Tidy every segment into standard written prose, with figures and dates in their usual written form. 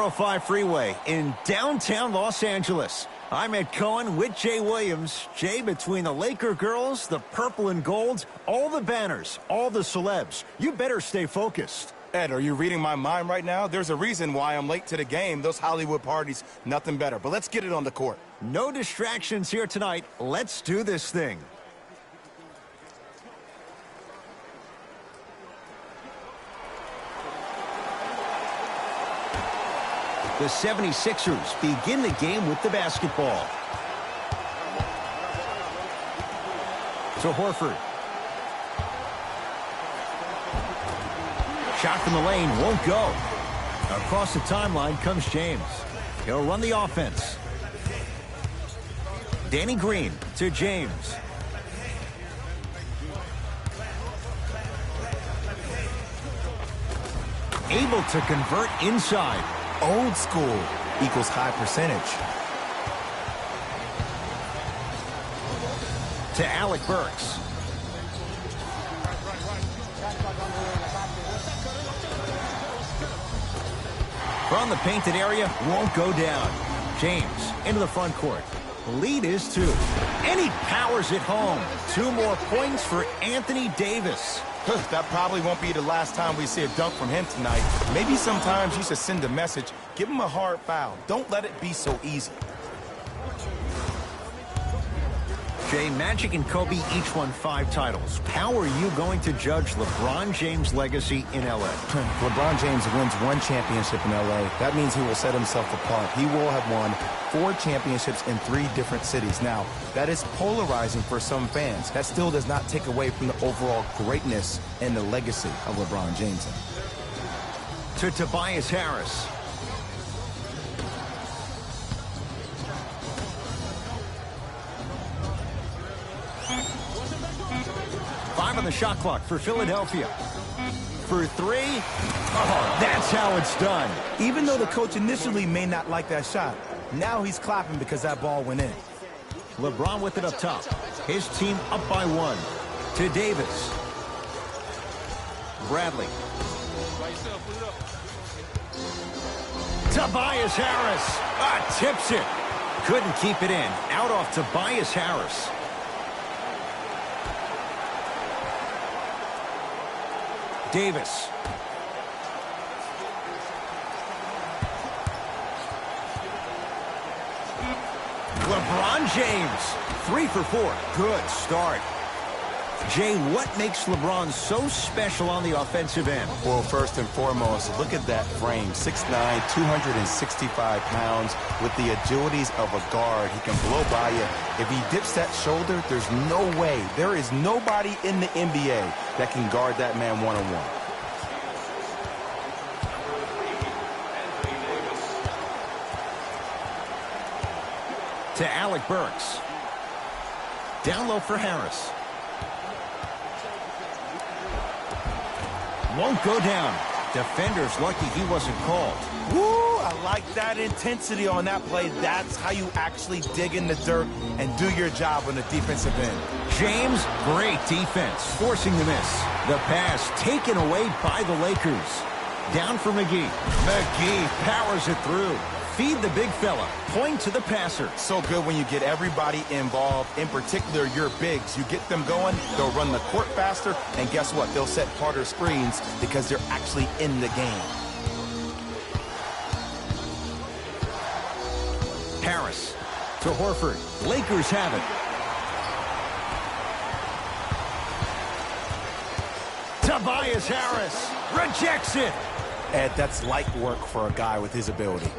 405 freeway in downtown Los Angeles. I'm Ed Cohen with Jay Williams. Jay, between the Laker girls, the purple and gold, all the banners, all the celebs, you better stay focused. Ed, are you reading my mind right now? There's a reason why I'm late to the game. Those Hollywood parties, nothing better. But let's get it on the court. No distractions here tonight. Let's do this thing. The 76ers begin the game with the basketball. To Horford. Shot from the lane won't go. Across the timeline comes James. He'll run the offense. Danny Green to James. Able to convert inside. Old school equals high percentage. To Alec Burks. From the painted area, won't go down. James into the front court. Lead is 2. And he powers it home. 2 more points for Anthony Davis. That probably won't be the last time we see a dunk from him tonight. Maybe sometimes you should send a message. Give him a hard foul. Don't let it be so easy. Jay, Magic and Kobe each won 5 titles. How are you going to judge LeBron James' legacy in L.A.? LeBron James wins 1 championship in L.A. That means he will set himself apart. He will have won 4 championships in 3 different cities. Now, that is polarizing for some fans. That still does not take away from the overall greatness and the legacy of LeBron James. To Tobias Harris. On the shot clock for Philadelphia. For 3. Oh, that's how it's done. Even though the coach initially may not like that shot, now he's clapping because that ball went in. LeBron with it up top. His team up by 1. To Davis. Bradley. Tobias Harris. Tips it. Couldn't keep it in. Out off Tobias Harris. Davis. LeBron James. 3 for 4. Good start. Jay, what makes LeBron so special on the offensive end? Well, first and foremost, look at that frame. 6'9", 265 pounds with the agilities of a guard. He can blow by you. If he dips that shoulder, there's no way. There is nobody in the NBA that can guard that man one-on-one. To Alec Burks. Down low for Harris. Won't go down. Defender's lucky he wasn't called. Woo! I like that intensity on that play. That's how you actually dig in the dirt and do your job on the defensive end. James, great defense, forcing the miss. The pass taken away by the Lakers. Down for McGee. McGee powers it through. Feed the big fella. Point to the passer. So good when you get everybody involved, in particular your bigs. You get them going, they'll run the court faster, and guess what? They'll set harder screens because they're actually in the game. Harris to Horford. Lakers have it. Tobias Harris rejects it. Ed, that's light work for a guy with his ability.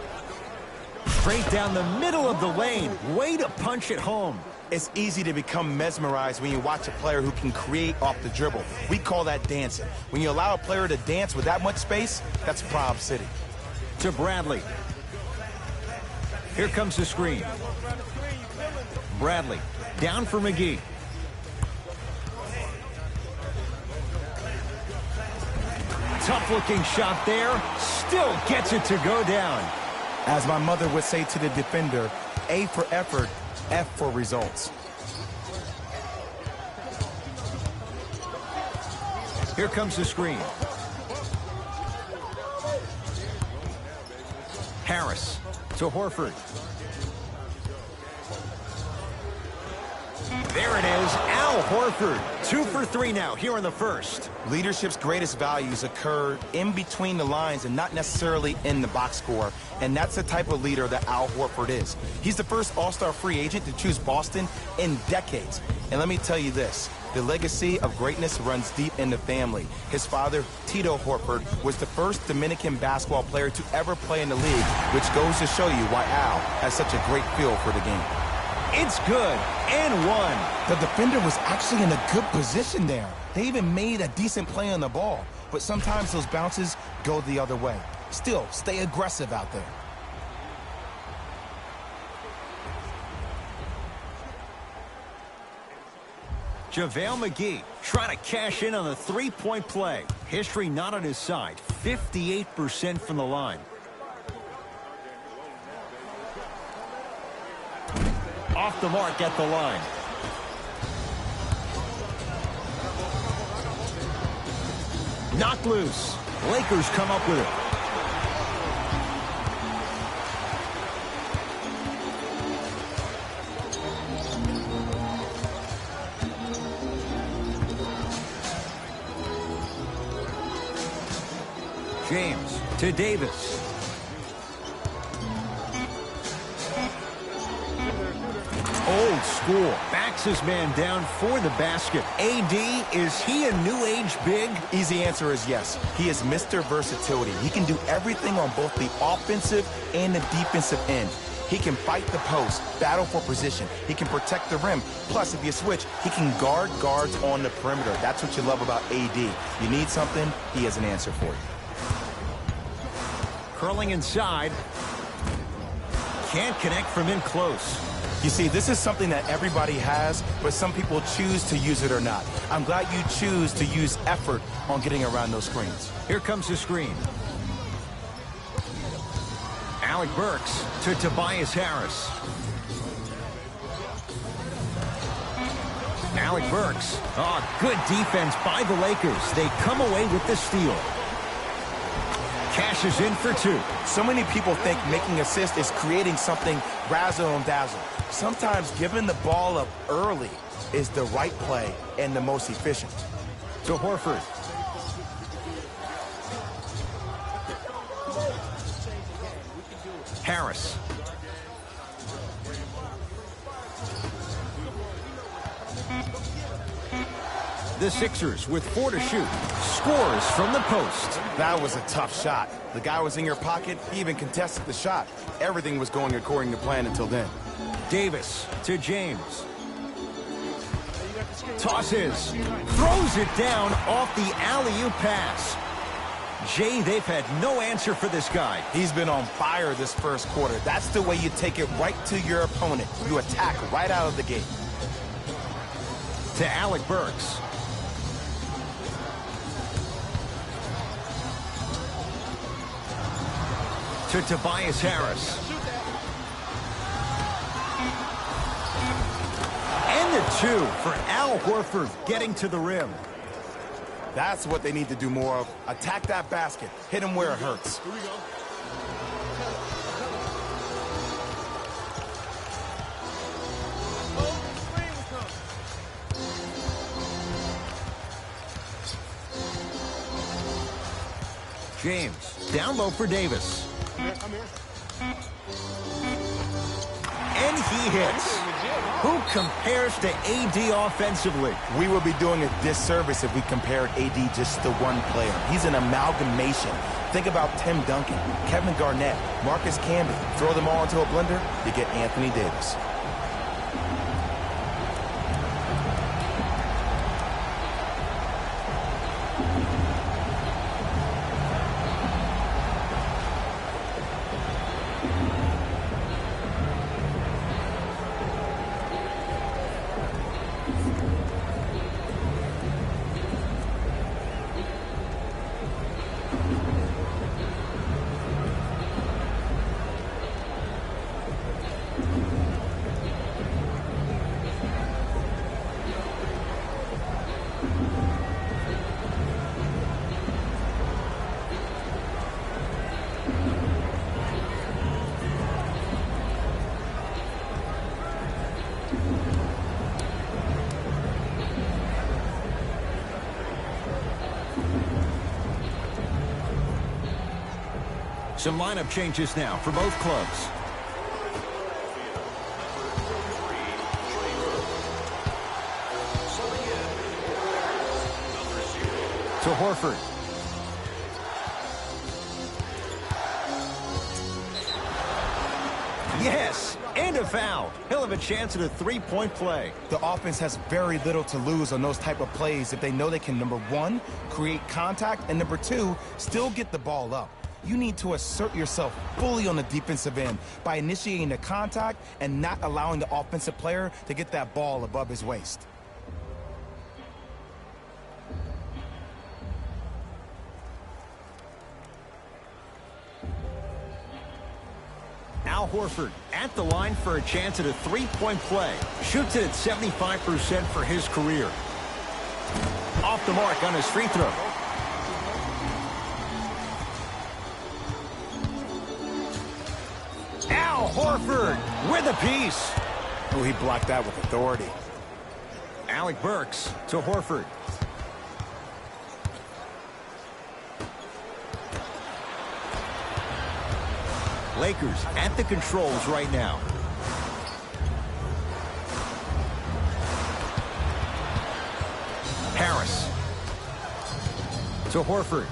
Straight down the middle of the lane. Way to punch it home. It's easy to become mesmerized when you watch a player who can create off the dribble. We call that dancing. When you allow a player to dance with that much space, that's Prob City. To Bradley. Here comes the screen. Bradley down for McGee. Tough looking shot there. Still gets it to go down. As my mother would say to the defender, A for effort, F for results. Here comes the screen. Harris to Horford. There it is, Al Horford. 2 for 3 now here in the first. Leadership's greatest values occur in between the lines and not necessarily in the box score. And that's the type of leader that Al Horford is. He's the first all-star free agent to choose Boston in decades. And let me tell you this, the legacy of greatness runs deep in the family. His father, Tito Horford, was the first Dominican basketball player to ever play in the league, which goes to show you why Al has such a great feel for the game. It's good, and one. The defender was actually in a good position there. They even made a decent play on the ball, but sometimes those bounces go the other way. Still, stay aggressive out there. JaVale McGee trying to cash in on the three-point play. History not on his side. 58% from the line. Off the mark at the line. Knocked loose. Lakers come up with it. James to Davis. Old school. Backs his man down for the basket. AD, is he a new age big? Easy answer is yes. He is Mr. Versatility. He can do everything on both the offensive and the defensive end. He can fight the post, battle for position. He can protect the rim. Plus, if you switch, he can guard guards on the perimeter. That's what you love about AD. You need something, he has an answer for you. Curling inside. Can't connect from in close. You see, this is something that everybody has, but some people choose to use it or not. I'm glad you choose to use effort on getting around those screens. Here comes the screen. Alec Burks to Tobias Harris. Alec Burks. Oh, good defense by the Lakers. They come away with the steal. Cashes in for 2. So many people think making assists is creating something razzle and dazzle. Sometimes giving the ball up early is the right play and the most efficient. To Horford. Harris. The Sixers with 4 to shoot. Scores from the post. That was a tough shot. The guy was in your pocket. He even contested the shot. Everything was going according to plan until then. Davis to James. Tosses. Throws it down off the alley-oop pass. Jay, they've had no answer for this guy. He's been on fire this first quarter. That's the way you take it right to your opponent. You attack right out of the gate. To Alec Burks. To Tobias Harris. And the 2 for Al Horford getting to the rim. That's what they need to do more of. Attack that basket. Hit him where it hurts. Here we go. James down low for Davis. I'm here. And he hits. Who compares to AD offensively? We would be doing a disservice if we compared AD just to one player. He's an amalgamation. Think about Tim Duncan, Kevin Garnett, Marcus Camby. Throw them all into a blender, you get Anthony Davis. Some lineup changes now for both clubs. To Horford. Yes, and a foul. He'll have a chance at a three-point play. The offense has very little to lose on those type of plays if they know they can, number one, create contact, and number two, still get the ball up. You need to assert yourself fully on the defensive end by initiating the contact and not allowing the offensive player to get that ball above his waist. Al Horford at the line for a chance at a three-point play. Shoots it at 75% for his career. Off the mark on his free throw. Al Horford with a piece. Oh, he blocked that with authority. Alec Burks to Horford. Lakers at the controls right now. Harris to Horford.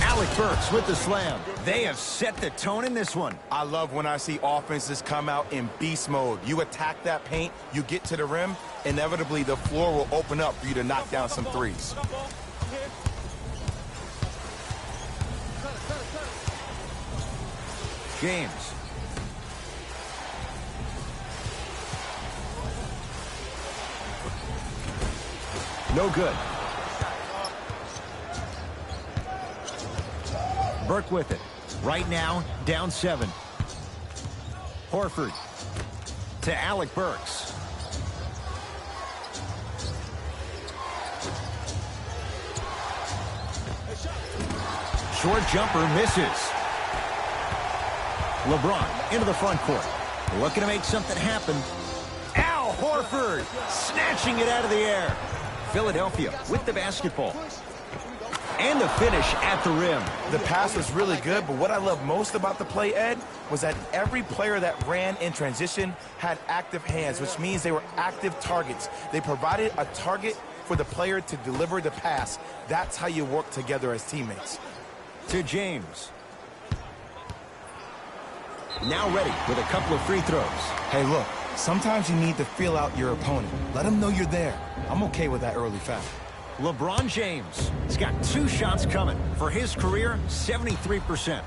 Alec Burks with the slam. They have set the tone in this one. I love when I see offenses come out in beast mode. You attack that paint, you get to the rim, inevitably the floor will open up for you to knock down some threes. James. No good. Burke with it. Right now, down 7. Horford to Alec Burks. Short jumper misses. LeBron into the front court. Looking to make something happen. Al Horford snatching it out of the air. Philadelphia with the basketball. And the finish at the rim. The pass was really good, but what I love most about the play, Ed, was that every player that ran in transition had active hands, which means they were active targets. They provided a target for the player to deliver the pass. That's how you work together as teammates. To James. Now ready with a couple of free throws. Hey, look, sometimes you need to feel out your opponent. Let them know you're there. I'm okay with that early foul. LeBron James has got 2 shots coming. For his career, 73%.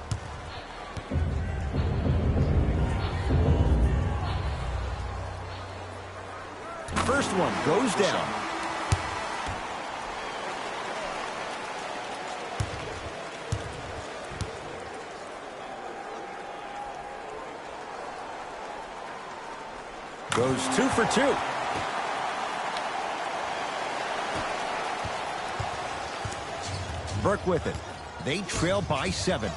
First one goes down. Goes 2 for 2. Burke with it. They trail by 7.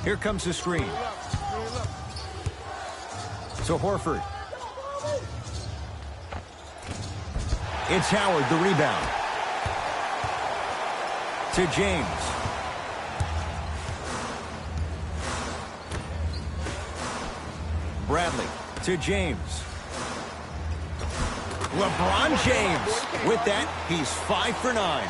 Here comes the screen. So Horford. It's Howard, the rebound. To James. Bradley to James. LeBron James. With that, he's 5 for 9.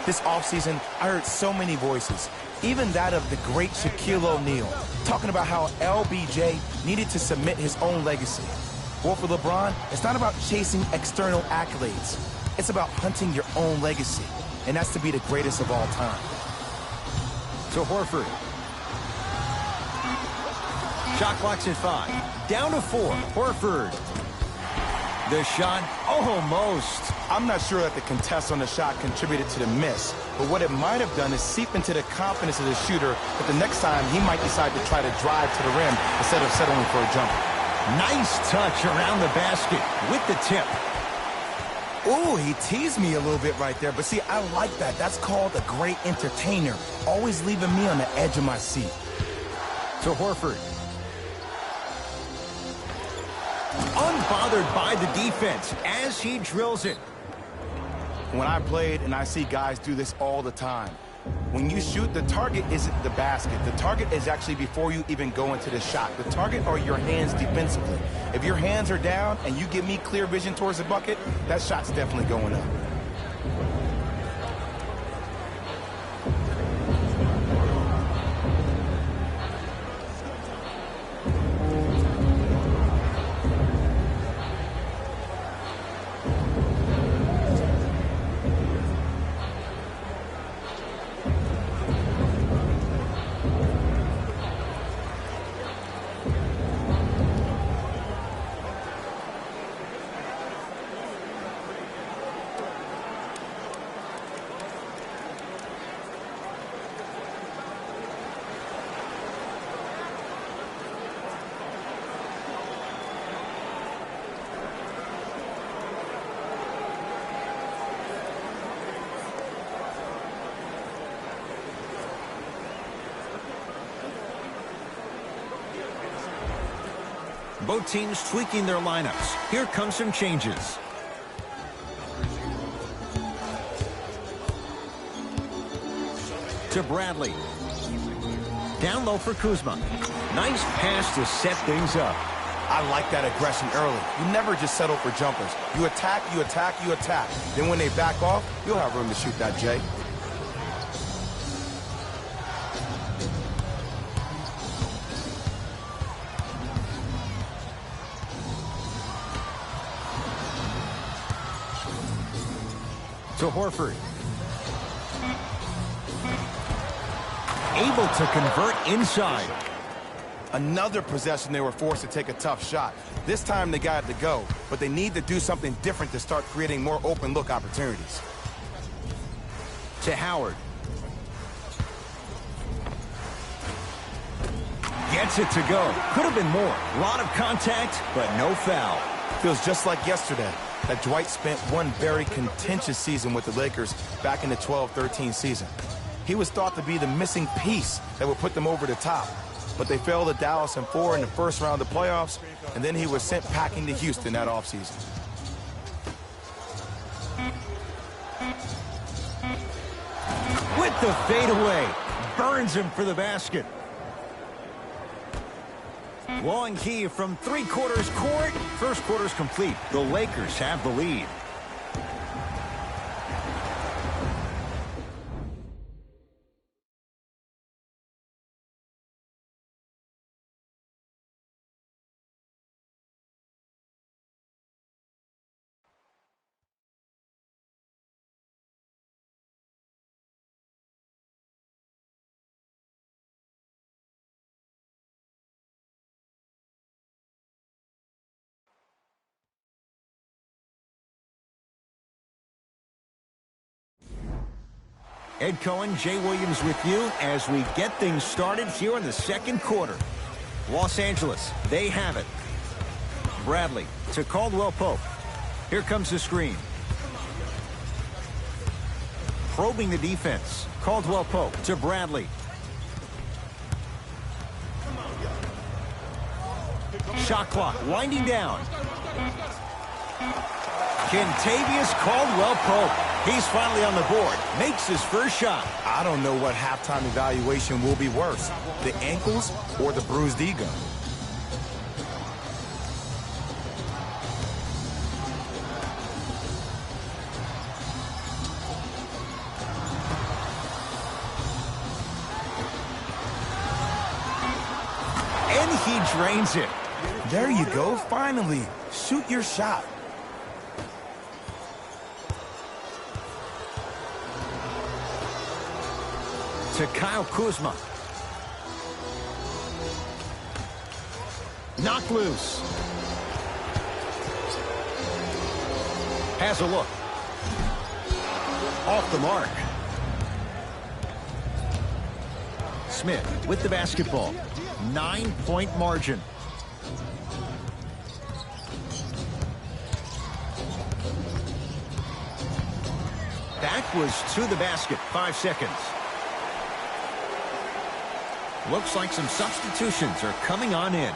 This offseason, I heard so many voices, even that of the great Shaquille O'Neal, talking about how LBJ needed to submit his own legacy. Well, for LeBron, it's not about chasing external accolades. It's about hunting your own legacy, and that's to be the greatest of all time. So Horford. Shot clock's at 5. Down to 4. Horford. The shot almost. I'm not sure that the contest on the shot contributed to the miss, but what it might have done is seep into the confidence of the shooter that the next time he might decide to try to drive to the rim instead of settling for a jumper. Nice touch around the basket with the tip. Ooh, he teased me a little bit right there, but see, I like that. That's called a great entertainer, always leaving me on the edge of my seat. To Horford. Unbothered by the defense as he drills it. When I played, and I see guys do this all the time, When you shoot, the target isn't the basket. The target is actually before you even go into the shot. The target are your hands defensively. If your hands are down and you give me clear vision towards the bucket, that shot's definitely going up. Both teams tweaking their lineups. Here come some changes. To Bradley. Down low for Kuzma. Nice pass to set things up. I like that aggression early. You never just settle for jumpers. You attack, you attack, you attack. Then when they back off, you'll have room to shoot that, Jay. To Horford. Able to convert inside. Another possession they were forced to take a tough shot. This time they got it to go, but they need to do something different to start creating more open look opportunities. To Howard. Gets it to go. Could have been more. A lot of contact, but no foul. Feels just like yesterday. That Dwight spent one very contentious season with the Lakers back in the 12-13 season. He was thought to be the missing piece that would put them over the top. But they fell to Dallas in 4 in the first round of the playoffs, and then he was sent packing to Houston that offseason. With the fadeaway. Burns him for the basket. Long key from three-quarters court. First quarter's complete. The Lakers have the lead. Ed Cohen, Jay Williams with you as we get things started here in the second quarter. Los Angeles, they have it. Bradley to Caldwell Pope. Here comes the screen. Probing the defense. Caldwell Pope to Bradley. Shot clock winding down. Kentavious Caldwell Pope. He's finally on the board. Makes his first shot. I don't know what halftime evaluation will be worse, the ankles or the bruised ego. And he drains it. There you go, finally. Shoot your shot. To Kyle Kuzma. Knocked loose. Has a look. Off the mark. Smith with the basketball. 9-point margin. That was to the basket. 5 seconds. Looks like some substitutions are coming on in.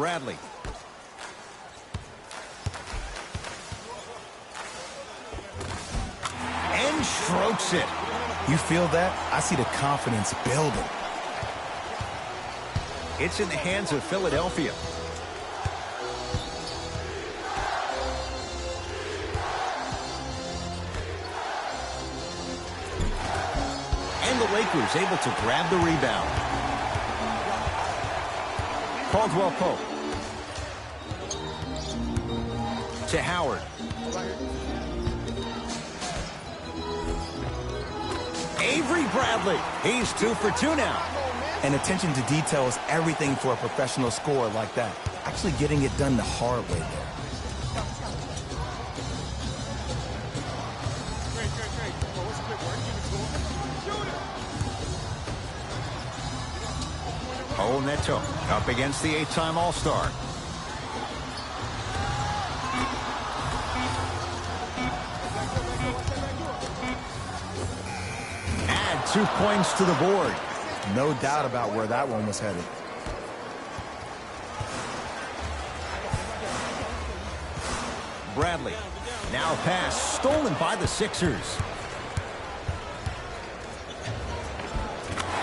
Bradley. And strokes it. You feel that? I see the confidence building. It's in the hands of Philadelphia. And the Lakers able to grab the rebound. Caldwell Pope. To Howard. Avery Bradley. He's 2 for 2 now. And attention to detail is everything for a professional scorer like that. Actually getting it done the hard way there. Paul Neto up against the 8-time All-Star. Add 2 points to the board. No doubt about where that one was headed. Bradley. Now pass stolen by the Sixers.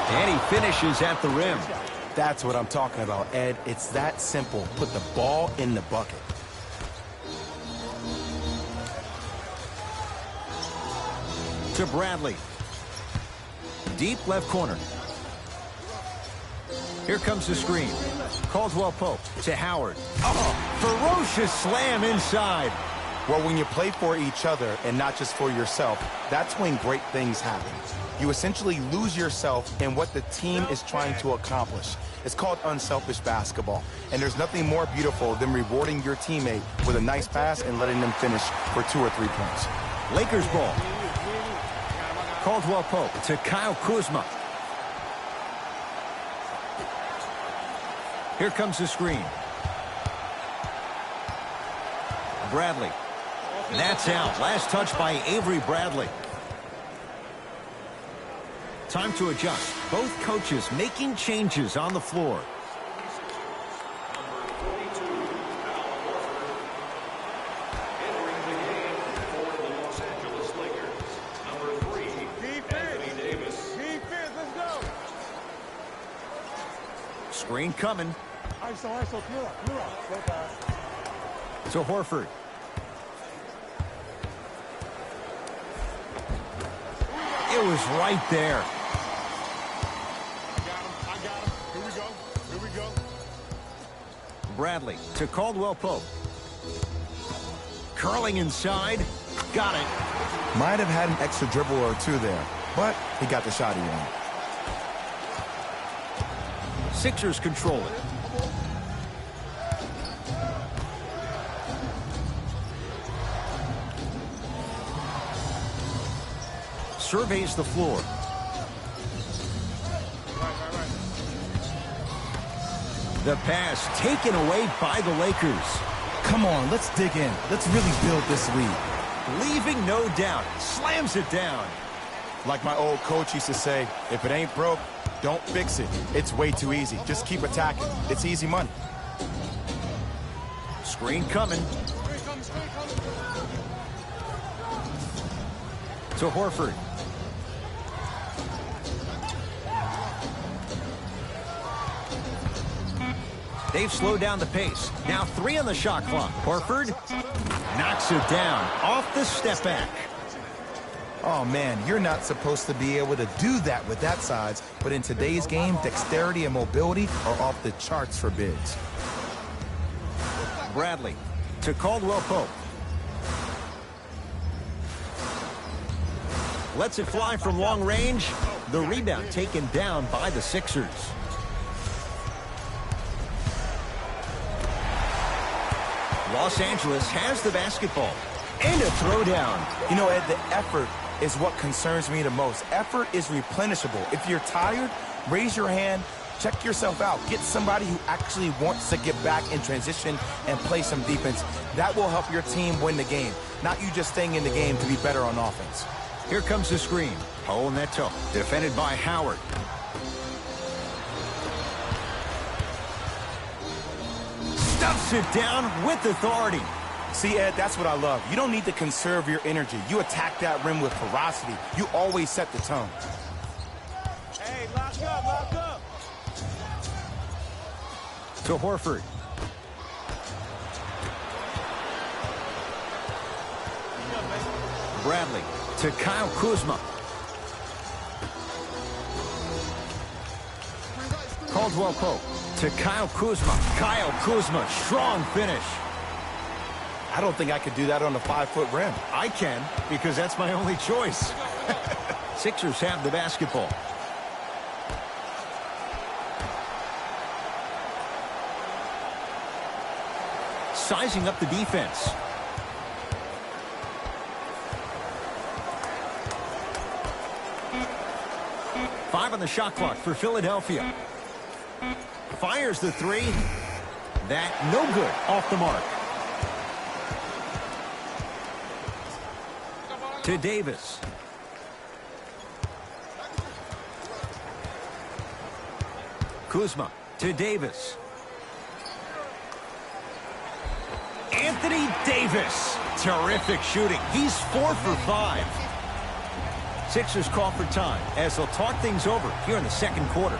And he finishes at the rim. That's what I'm talking about, Ed. It's that simple. Put the ball in the bucket. To Bradley. Deep left corner. Here comes the screen. Caldwell Pope to Howard. Oh, ferocious slam inside. Well, when you play for each other and not just for yourself, that's when great things happen. You essentially lose yourself in what the team is trying to accomplish. It's called unselfish basketball. And there's nothing more beautiful than rewarding your teammate with a nice pass and letting them finish for 2 or 3 points. Lakers ball. Caldwell Pope to Kyle Kuzma. Here comes the screen. Bradley. That's out. Last touch by Avery Bradley. Time to adjust. Both coaches making changes on the floor. Screen coming. ISO, clear up. Go fast. To Horford. It was right there. I got him. Here we go. Bradley to Caldwell Pope. Curling inside. Got it. Might have had an extra dribble or 2 there, but he got the shot he wanted. Sixers control it. Surveys the floor. The pass taken away by the Lakers. Come on, let's dig in. Let's really build this lead. Leaving no doubt. Slams it down. Like my old coach used to say, if it ain't broke, don't fix it. It's way too easy. Just keep attacking. It's easy money. Screen coming. To Horford. They've slowed down the pace. Now 3 on the shot clock. Horford knocks it down off the step back. Oh, man, you're not supposed to be able to do that with that size, but in today's game, dexterity and mobility are off the charts for bigs. Bradley to Caldwell Pope. Lets it fly from long range. The rebound taken down by the Sixers. Los Angeles has the basketball. And a throwdown. You know, Ed, the effort is what concerns me the most. Effort is replenishable. If you're tired, raise your hand, check yourself out. Get somebody who actually wants to get back in transition and play some defense. That will help your team win the game, not you just staying in the game to be better on offense. Here comes the screen. Paul Neto, defended by Howard. Stuffs it down with authority. See, Ed, that's what I love. You don't need to conserve your energy. You attack that rim with ferocity. You always set the tone. Hey, lock up, lock up. To Horford. Bradley to Kyle Kuzma. Caldwell Pope to Kyle Kuzma. Kyle Kuzma, strong finish. I don't think I could do that on a 5-foot rim. I can, because that's my only choice. Sixers have the basketball. Sizing up the defense. Five on the shot clock for Philadelphia. Fires the three. That no good, off the mark. To Davis. Kuzma to Davis. Anthony Davis. Terrific shooting. He's 4 for 5. Sixers call for time as they'll talk things over here in the second quarter.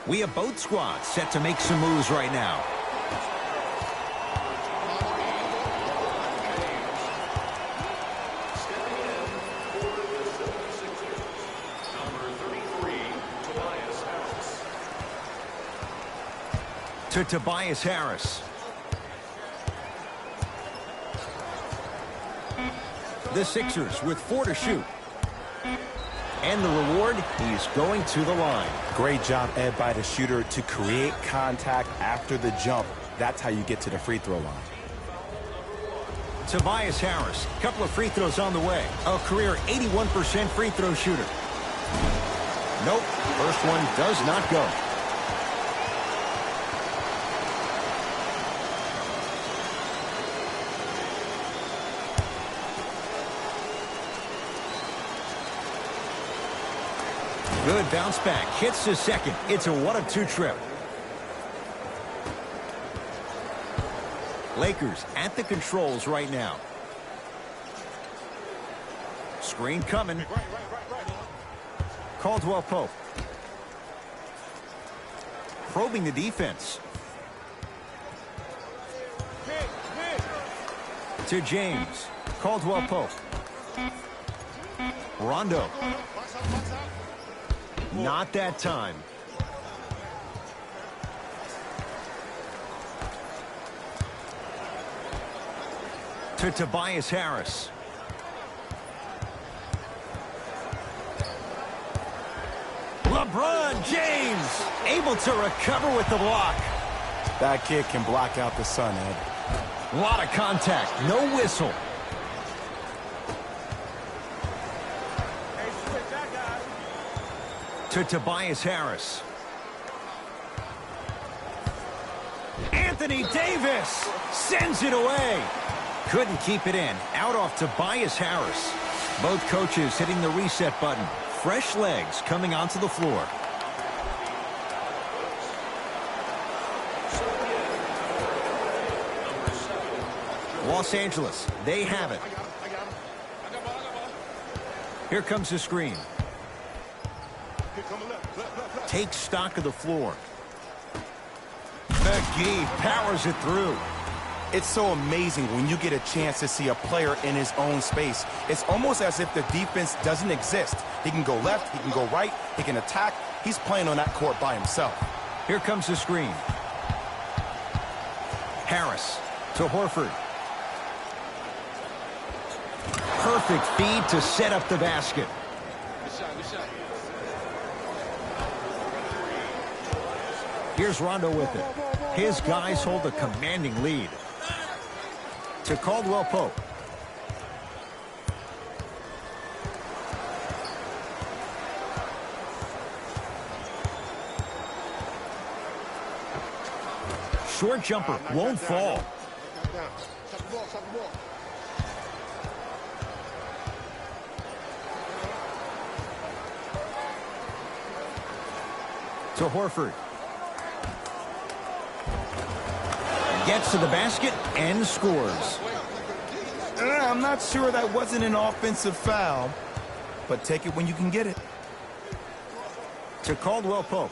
We have both squads set to make some moves right now. To Tobias Harris. The Sixers with 4 to shoot. And the reward, he's going to the line. Great job, Ed, by the shooter to create contact after the jump. That's how you get to the free throw line. Tobias Harris, a couple of free throws on the way. A career 81% free throw shooter. Nope, first one does not go. Good bounce back. Hits the second. It's a 1-of-2 trip. Lakers at the controls right now. Screen coming. Caldwell Pope. Probing the defense. To James. Caldwell Pope. Rondo. Not that time. To Tobias Harris. LeBron James able to recover with the block. That kid can block out the sun, Ed. A lot of contact. No whistle. To Tobias Harris. Anthony Davis sends it away. Couldn't keep it in. Out off Tobias Harris. Both coaches hitting the reset button. Fresh legs coming onto the floor. Los Angeles, they have it. Here comes the screen. Here come the left. Take stock of the floor. McGee powers it through. It's so amazing when you get a chance to see a player in his own space. It's almost as if the defense doesn't exist. He can go left, he can go right, he can attack. He's playing on that court by himself. Here comes the screen. Harris to Horford. Perfect feed to set up the basket. Here's Rondo with it. His guys hold a commanding lead. To Caldwell Pope. Short jumper won't fall. To Horford. Gets to the basket and scores. I'm not sure that wasn't an offensive foul, but take it when you can get it. To Caldwell Pope.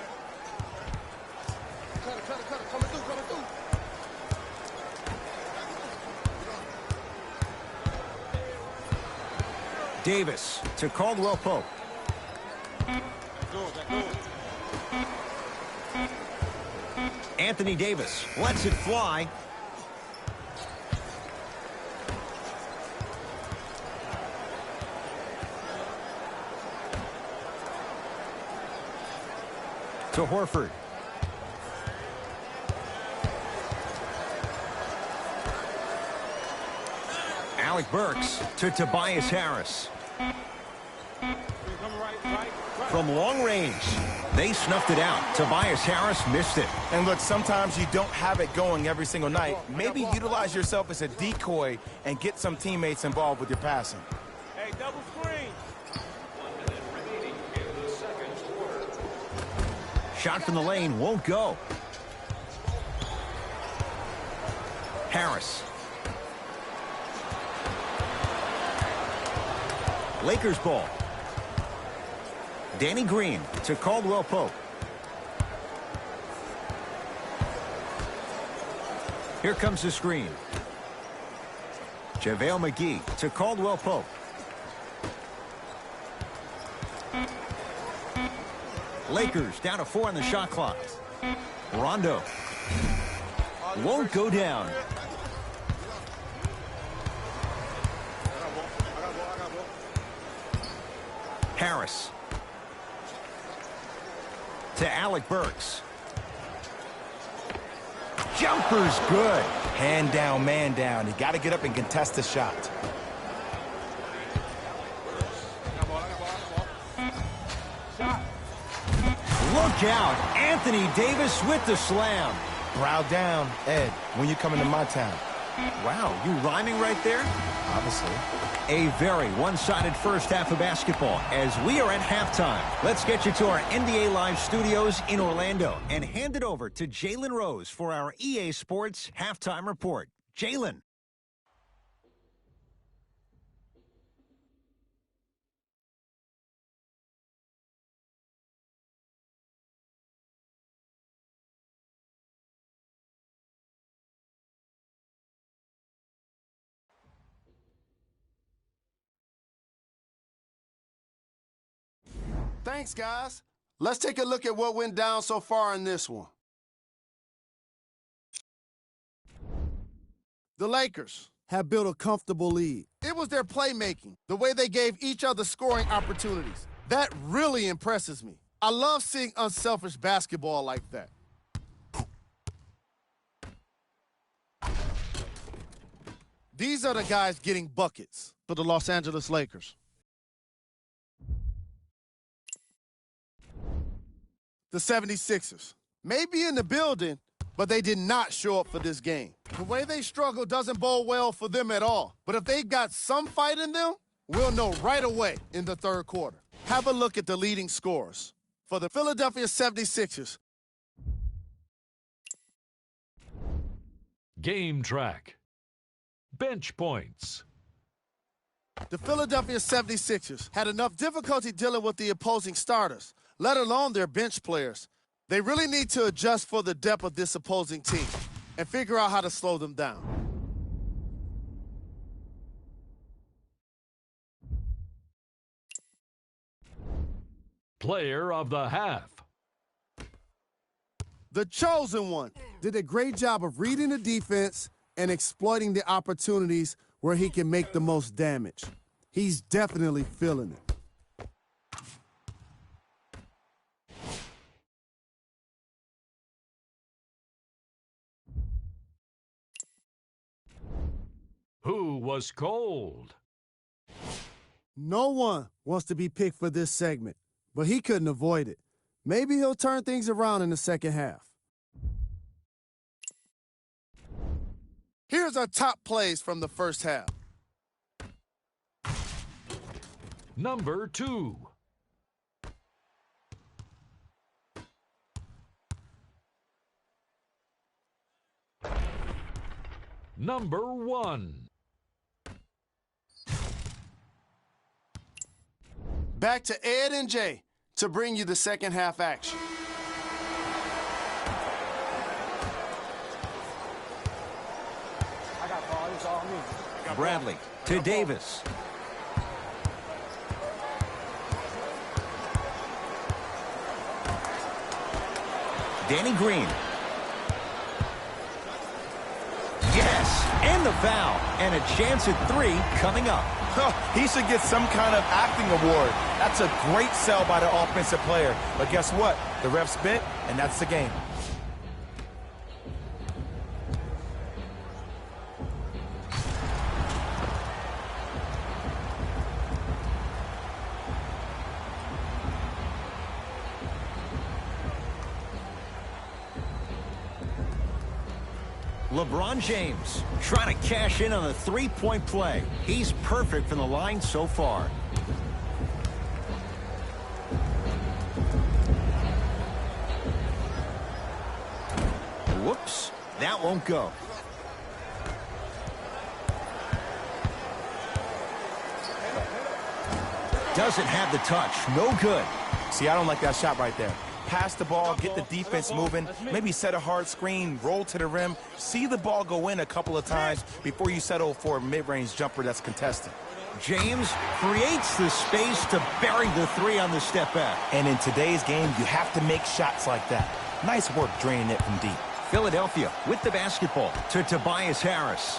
Davis to Caldwell Pope. Anthony Davis lets it fly. To Horford. Alec Burks to Tobias Harris. From long range, they snuffed it out. Tobias Harris missed it. And look, sometimes you don't have it going every single night. Maybe utilize yourself as a decoy and get some teammates involved with your passing. Hey, double screen. Shot from the lane won't go. Harris. Lakers ball. Danny Green to Caldwell Pope. Here comes the screen. JaVale McGee to Caldwell Pope. Lakers down to 4 on the shot clock. Rondo. Won't go down. Harris. To Alec Burks. Jumper's good. Hand down, man down. You got to get up and contest the shot. Look out. Anthony Davis with the slam. Brow down, Ed, when you come into my town. Wow, you rhyming right there? Obviously. A very one-sided first half of basketball as we are at halftime. Let's get you to our NBA Live studios in Orlando and hand it over to Jalen Rose for our EA Sports halftime report. Jalen. Thanks, guys. Let's take a look at what went down so far in this one. The Lakers have built a comfortable lead. It was their playmaking, the way they gave each other scoring opportunities. That really impresses me. I love seeing unselfish basketball like that. These are the guys getting buckets for the Los Angeles Lakers. The 76ers may be in the building, but they did not show up for this game. The way they struggle doesn't bode well for them at all. But if they've got some fight in them, we'll know right away in the third quarter. Have a look at the leading scorers. For the Philadelphia 76ers. Game track. Bench points. The Philadelphia 76ers had enough difficulty dealing with the opposing starters, let alone their bench players. They really need to adjust for the depth of this opposing team and figure out how to slow them down. Player of the half. The chosen one did a great job of reading the defense and exploiting the opportunities where he can make the most damage. He's definitely feeling it. Who was cold? No one wants to be picked for this segment, but he couldn't avoid it. Maybe he'll turn things around in the second half. Here's our top plays from the first half. Number 2. Number 1. Back to Ed and Jay to bring you the second half action. Bradley to Davis. Danny Green. Yes, and the foul, and a chance at 3 coming up. He should get some kind of acting award. That's a great sell by the offensive player. But guess what? The ref spit, and that's the game. LeBron James trying to cash in on a three-point play. He's perfect from the line so far. Whoops, that won't go. Doesn't have the touch, no good. See, I don't like that shot right there. Pass the ball, get the defense moving, maybe set a hard screen, roll to the rim, see the ball go in a couple of times before you settle for a mid-range jumper that's contested. James creates the space to bury the 3 on the step back. And in today's game, you have to make shots like that. Nice work draining it from deep. Philadelphia with the basketball to Tobias Harris.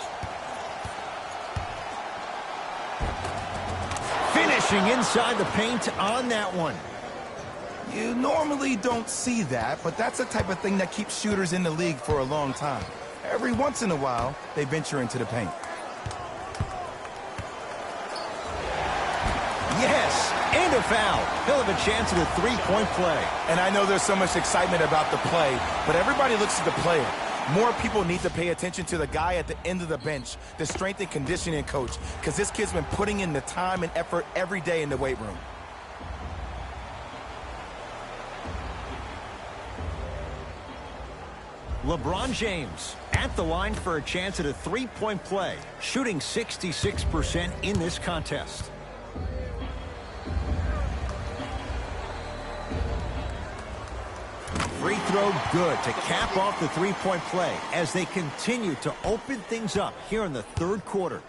Finishing inside the paint on that one. You normally don't see that, but that's the type of thing that keeps shooters in the league for a long time. Every once in a while, they venture into the paint. Yes, and a foul. He'll have a chance at a three-point play. And I know there's so much excitement about the play, but everybody looks at the player. More people need to pay attention to the guy at the end of the bench, the strength and conditioning coach, because this kid's been putting in the time and effort every day in the weight room. LeBron James at the line for a chance at a three-point play, shooting 66% in this contest. Free throw good to cap off the three-point play as they continue to open things up here in the third quarter.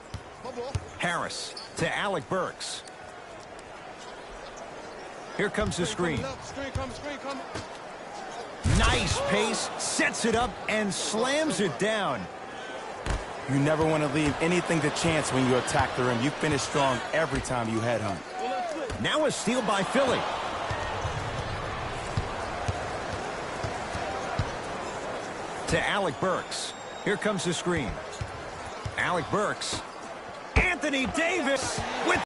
Harris to Alec Burks. Here comes the screen. Nice pace, sets it up, and slams it down. You never want to leave anything to chance when you attack the rim. You finish strong every time you headhunt. Now a steal by Philly. To Alec Burks. Here comes the screen. Alec Burks. Anthony Davis with...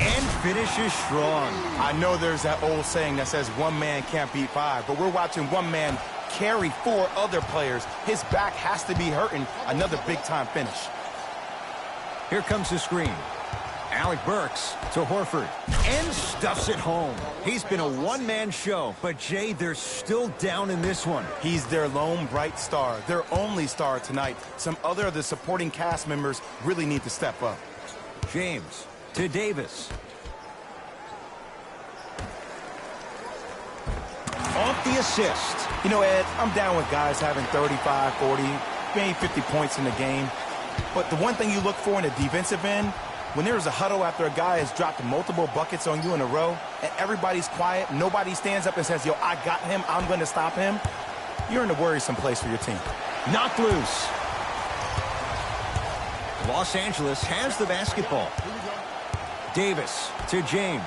and finishes strong. I know there's that old saying that says one man can't beat 5, but we're watching one man carry 4 other players. His back has to be hurting. Another big-time finish. Here comes the screen. Alec Burks to Horford and stuffs it home. He's been a one-man show, but Jay, they're still down in this one. He's their lone bright star, their only star tonight. Some other of the supporting cast members really need to step up. James to Davis. off the assist. You know, Ed, I'm down with guys having 35, 40, maybe 50 points in the game. But the one thing you look for in a defensive end, when there's a huddle after a guy has dropped multiple buckets on you in a row, and everybody's quiet, nobody stands up and says, yo, I got him, I'm going to stop him, you're in a worrisome place for your team. Knocked loose. Los Angeles has the basketball. Davis to James.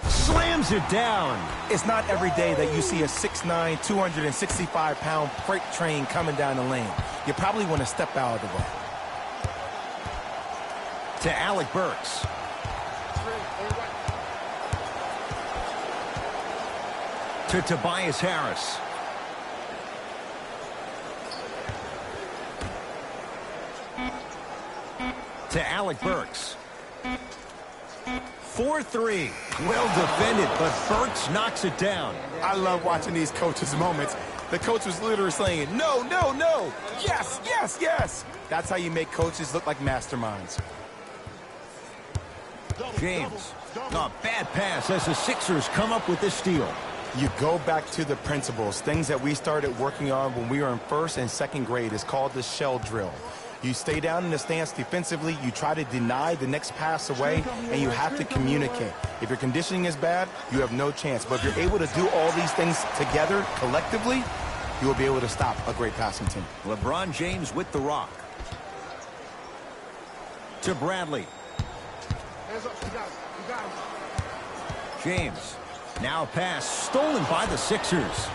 Slams it down. It's not every day that you see a 6'9", 265-pound freight train coming down the lane. You probably want to step out of the way. To Alec Burks. To Tobias Harris. To Alec Burks. 4-3. Well defended, but Burks knocks it down. I love watching these coaches' moments. The coach was literally saying, no, no, no. Yes, yes, yes. That's how you make coaches look like masterminds. James. A bad pass as the Sixers come up with this steal. You go back to the principles, things that we started working on when we were in first and second grade. It's called the shell drill. You stay down in the stance defensively, you try to deny the next pass away, and you have to communicate. If your conditioning is bad, you have no chance. But if you're able to do all these things together, collectively, you will be able to stop a great passing team. LeBron James with the rock. To Bradley. James. Now a pass stolen by the Sixers.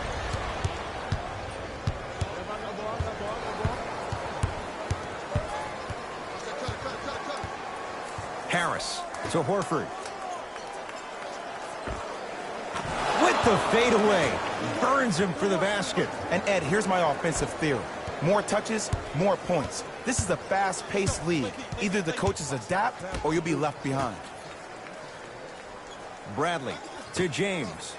Harris to Horford. With the fadeaway. Burns him for the basket. And Ed, here's my offensive theory. More touches, more points. This is a fast-paced league. Either the coaches adapt or you'll be left behind. Bradley to James.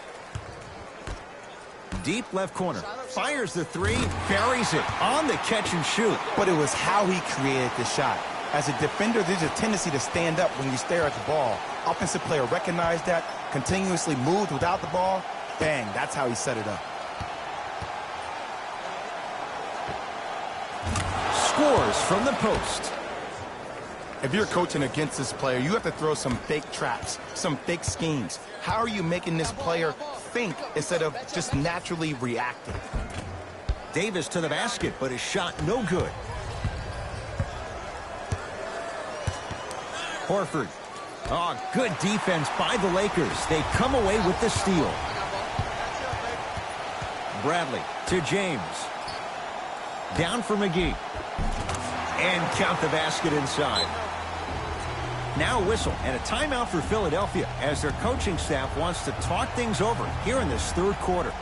Deep left corner. Fires the three. Buries it on the catch and shoot. But it was how he created the shot. As a defender, there's a tendency to stand up when you stare at the ball. Offensive player recognized that, continuously moved without the ball. Bang, that's how he set it up. Scores from the post. If you're coaching against this player, you have to throw some fake traps, some fake schemes. How are you making this player think instead of just naturally reacting? Davis to the basket, but his shot no good. Horford. Oh, good defense by the Lakers. They come away with the steal. Bradley to James. Down for McGee. And count the basket inside. Now a whistle and a timeout for Philadelphia as their coaching staff wants to talk things over here in this third quarter.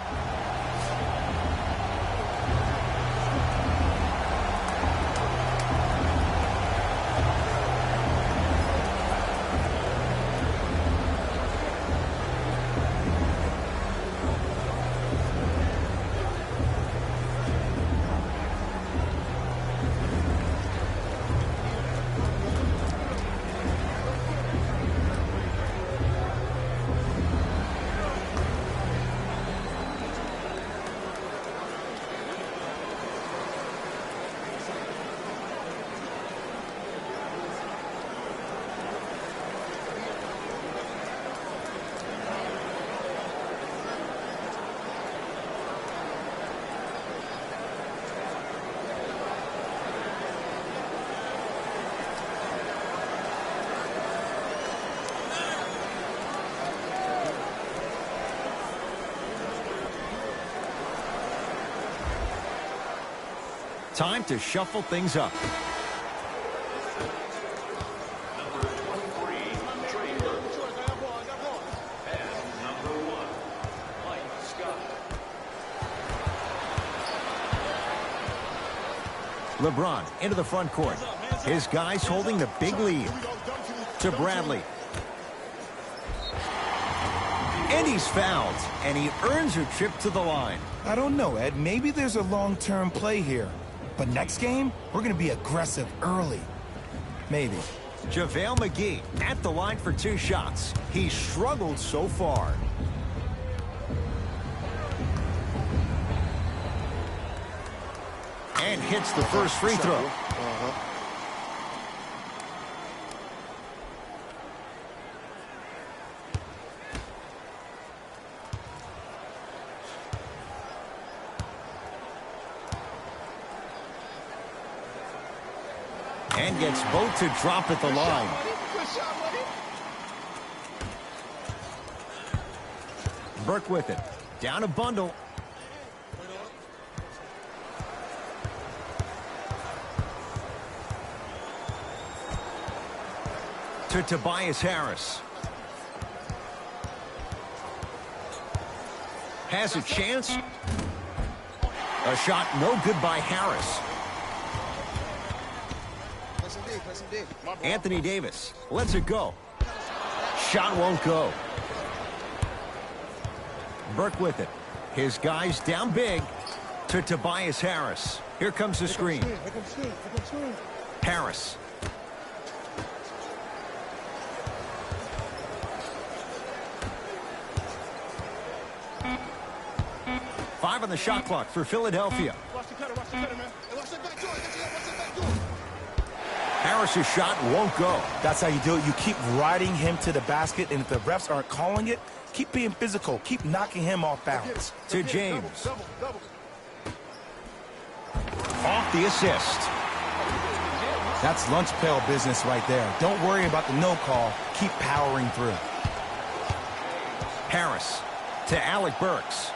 Time to shuffle things up. LeBron into the front court. His guys holding the big lead. To Bradley. And he's fouled, and he earns a trip to the line. I don't know, Ed. Maybe there's a long-term play here. But next game, we're going to be aggressive early. Maybe. JaVale McGee at the line for 2 shots. He struggled so far. And hits the first free throw. And gets both to drop at the line. Burke with it. Down a bundle. To Tobias Harris. Has a chance. A shot no good by Harris. Anthony Davis lets it go. Shot won't go. Burke with it. His guys down big to Tobias Harris. Here comes the screen. Harris. Five on the shot clock for Philadelphia. Watch the cutter, man. Watch that back door. Harris's shot won't go. That's how you do it. You keep riding him to the basket, and if the refs aren't calling it, keep being physical. Keep knocking him off balance. To James. Off the assist. That's lunch pail business right there. Don't worry about the no call. Keep powering through. Harris to Alec Burks.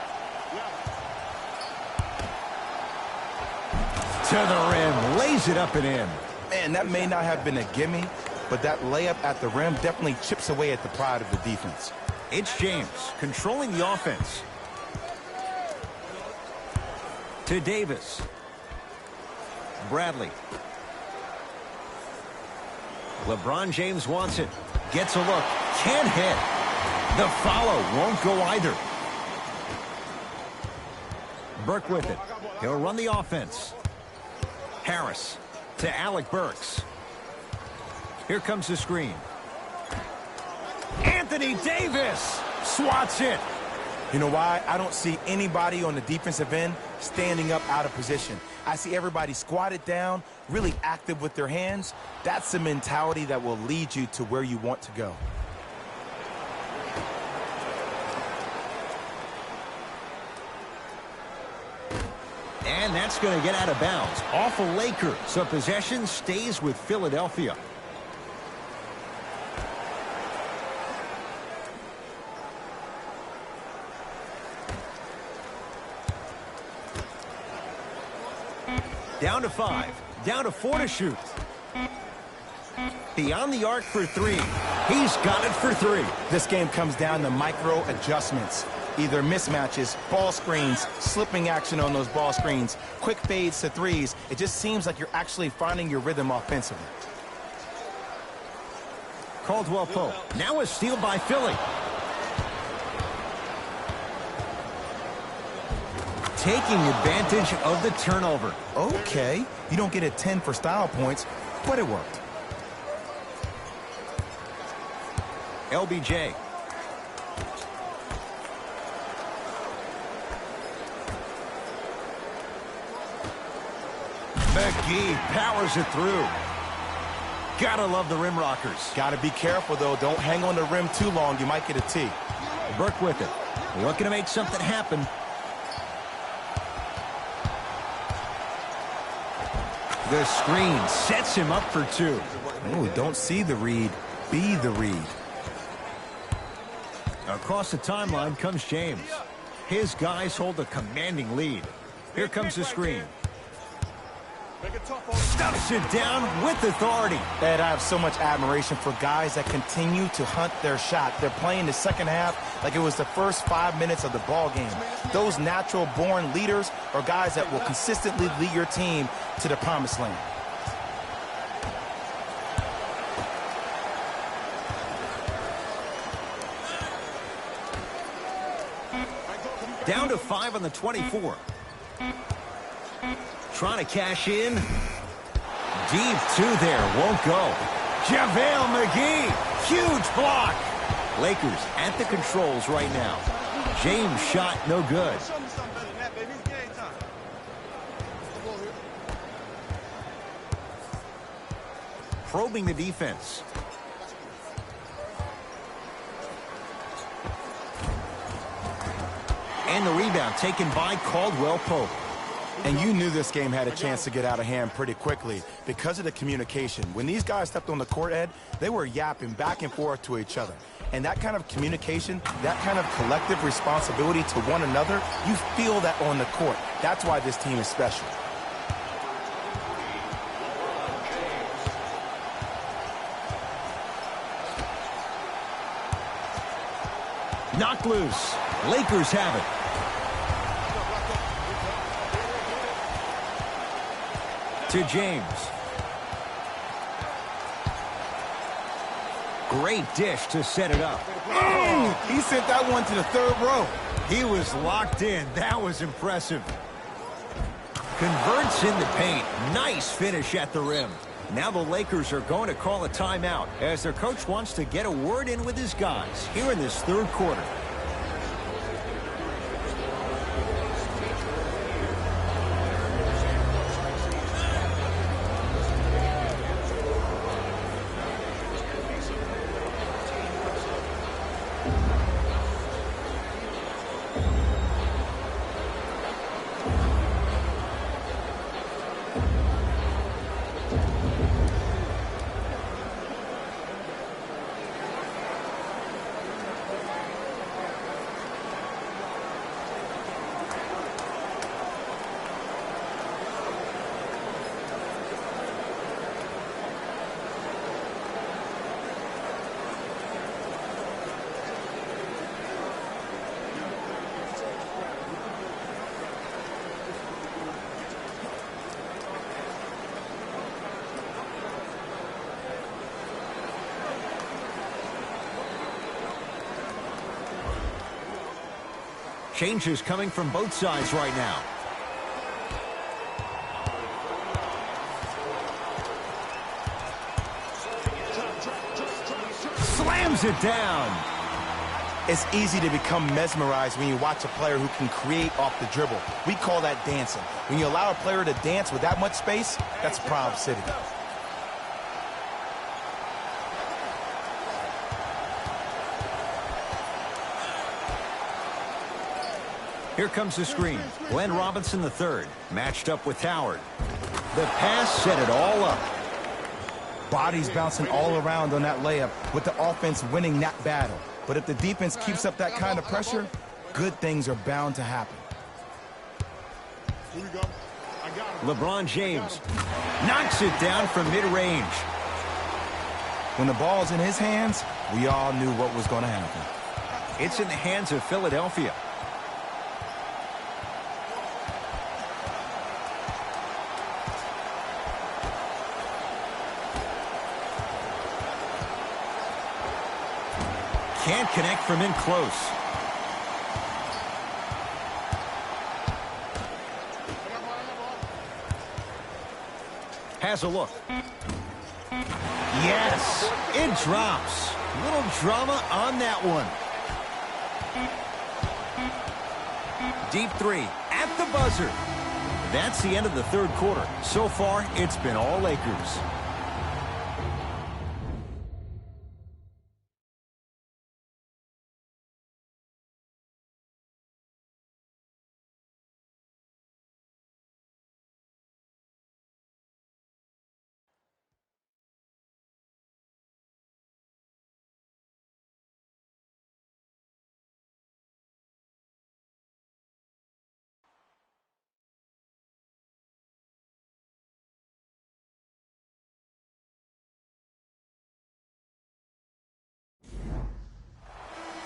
To the rim. Lays it up and in. Man, that may not have been a gimme, but that layup at the rim definitely chips away at the pride of the defense. It's James controlling the offense. To Davis. Bradley. LeBron James wants it. Gets a look. Can't hit. The follow won't go either. Burke with it. He'll run the offense. Harris to Alec Burks. Here comes the screen. Anthony Davis swats it. You know why? I don't see anybody on the defensive end standing up out of position. I see everybody squatted down, really active with their hands. That's the mentality that will lead you to where you want to go. And that's going to get out of bounds. Off a Laker. So possession stays with Philadelphia. Down to 5. Down to 4 to shoot. Beyond the arc for 3. He's got it for 3. This game comes down to micro adjustments. Either mismatches, ball screens, slipping action on those ball screens, quick fades to threes. It just seems like you're actually finding your rhythm offensively. Caldwell Pope. Now a steal by Philly. Taking advantage of the turnover. Okay, you don't get a 10 for style points, but it worked. LBJ. McGee powers it through. Gotta love the rim rockers. Gotta be careful, though. Don't hang on the rim too long. You might get a T. Burke with it. Looking to make something happen. The screen sets him up for 2. Oh, don't see the read. Be the read. Across the timeline comes James. His guys hold a commanding lead. Here comes the screen. Stuffs it down with authority. Ed, I have so much admiration for guys that continue to hunt their shot. They're playing the second half like it was the first 5 minutes of the ball game. Those natural-born leaders are guys that will consistently lead your team to the promised land. Down to 5 on the 24. Trying to cash in. Deep two there, won't go. JaVale McGee, huge block. Lakers at the controls right now. James' shot no good. Show me something better than that, baby. It's game time. Come on here. Probing the defense. And the rebound taken by Caldwell Pope. And you knew this game had a chance to get out of hand pretty quickly because of the communication. When these guys stepped on the court, Ed, they were yapping back and forth to each other. And that kind of communication, that kind of collective responsibility to one another, you feel that on the court. That's why this team is special. Knocked loose. Lakers have it. To James. Great dish to set it up. Oh, he sent that one to the third row. He was locked in. That was impressive. Converts in the paint. Nice finish at the rim. Now the Lakers are going to call a timeout as their coach wants to get a word in with his guys here in this third quarter. Changes coming from both sides right now. Slams it down. It's easy to become mesmerized when you watch a player who can create off the dribble. We call that dancing. When you allow a player to dance with that much space, that's Proud City. Here comes the screen. Glenn Robinson III matched up with Howard. The pass set it all up. Bodies bouncing all around on that layup with the offense winning that battle. But if the defense keeps up that kind of pressure, good things are bound to happen. Here we go. I got him. LeBron James knocks it down from mid-range. When the ball's in his hands, we all knew what was going to happen. It's in the hands of Philadelphia. Can't connect from in close. Has a look. Yes, it drops. Little drama on that one. Deep three at the buzzer. That's the end of the third quarter. So far, it's been all Lakers.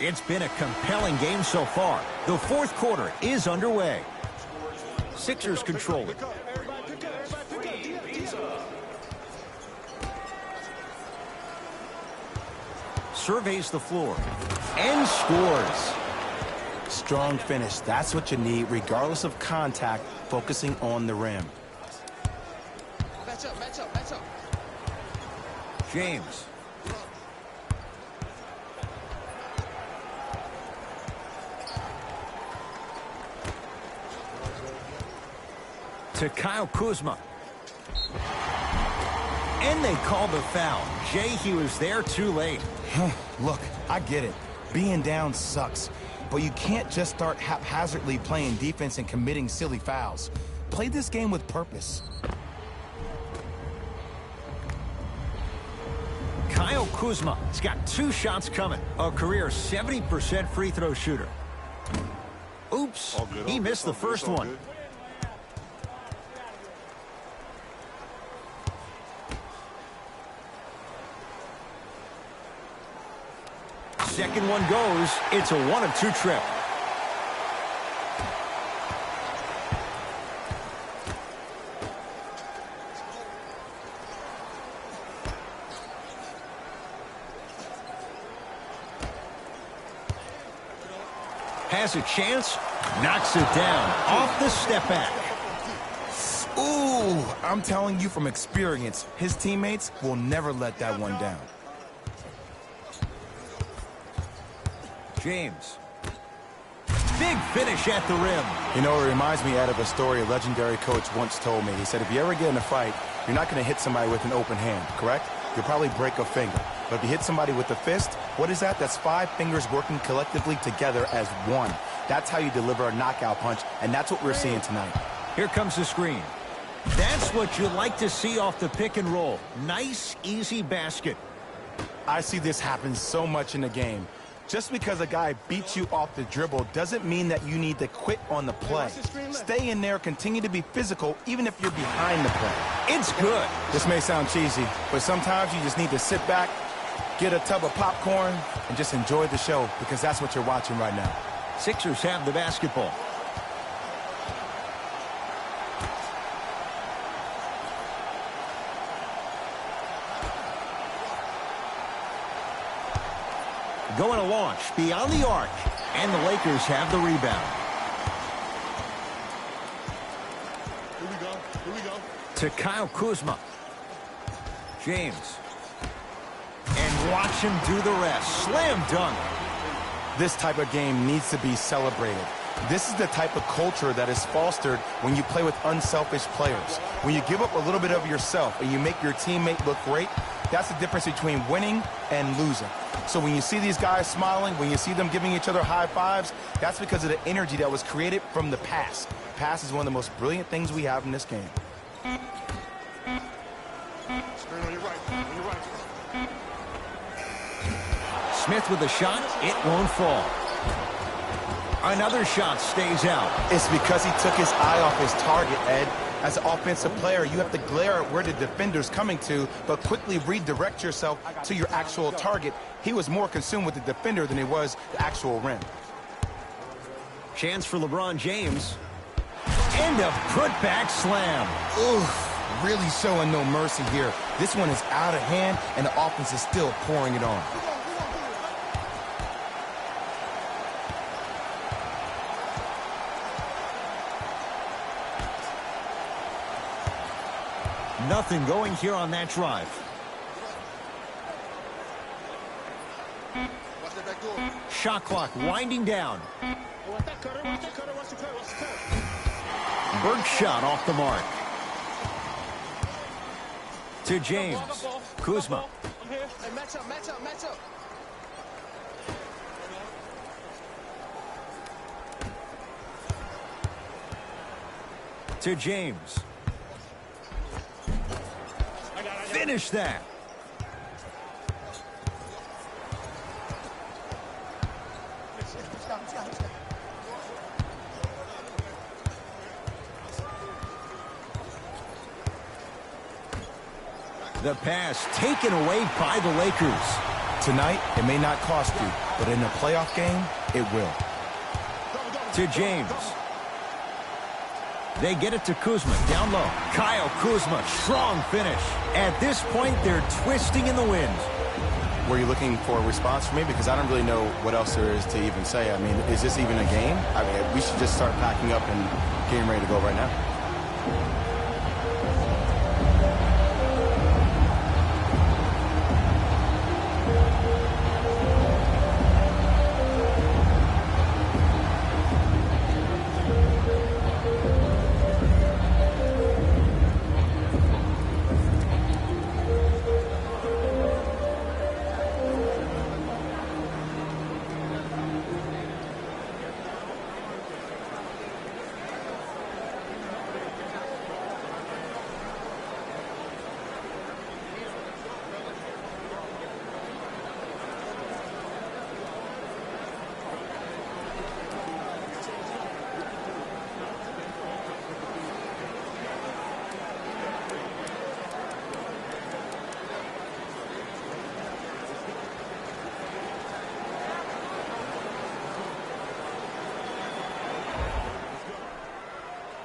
It's been a compelling game so far. The fourth quarter is underway. Sixers control it. Surveys the floor and scores. Strong finish. That's what you need, regardless of contact, focusing on the rim. Match up, match up, match up. James. To Kyle Kuzma. And they call the foul. Jay, he was there too late. Look, I get it. Being down sucks. But you can't just start haphazardly playing defense and committing silly fouls. Play this game with purpose. Kyle Kuzma has got 2 shots coming. A career 70% free throw shooter. Oops, he missed the first one. Second one goes. It's a 1 of 2 trip. Has a chance. Knocks it down. Off the step back. Ooh, I'm telling you from experience, his teammates will never let that one down. James. Big finish at the rim. You know, it reminds me, Ed, of a story a legendary coach once told me. He said, if you ever get in a fight, you're not going to hit somebody with an open hand, correct? You'll probably break a finger. But if you hit somebody with a fist, what is that? That's 5 fingers working collectively together as one. That's how you deliver a knockout punch, and that's what we're seeing tonight. Here comes the screen. That's what you like to see off the pick and roll. Nice, easy basket. I see this happen so much in the game. Just because a guy beats you off the dribble doesn't mean that you need to quit on the play. Stay in there, continue to be physical, even if you're behind the play. It's good. This may sound cheesy, but sometimes you just need to sit back, get a tub of popcorn, and just enjoy the show, because that's what you're watching right now. Sixers have the basketball. Going to launch beyond the arc, and the Lakers have the rebound. Here we go. To Kyle Kuzma. James. And watch him do the rest. Slam dunk. This type of game needs to be celebrated. This is the type of culture that is fostered when you play with unselfish players. When you give up a little bit of yourself and you make your teammate look great, that's the difference between winning and losing. So when you see these guys smiling, when you see them giving each other high fives, that's because of the energy that was created from the pass. Pass is one of the most brilliant things we have in this game. Screen on your right. On your right. Smith with a shot. It won't fall. Another shot stays out. It's because he took his eye off his target, Ed. As an offensive player, you have to glare at where the defender's coming to, but quickly redirect yourself to your actual target. He was more consumed with the defender than he was the actual rim. Chance for LeBron James. And a putback slam. Oof, really showing no mercy here. This one is out of hand, and the offense is still pouring it on. Nothing going here on that drive. Shot clock winding down. Berg shot off the mark. To James. Kuzma. Match up. To James. Finish that. The pass taken away by the Lakers. Tonight, it may not cost you, but in a playoff game, it will. To James. They get it to Kuzma, down low. Kyle Kuzma, strong finish. At this point, they're twisting in the wind. Were you looking for a response from me? Because I don't really know what else there is to even say. I mean, is this even a game? I mean, we should just start packing up and getting ready to go right now.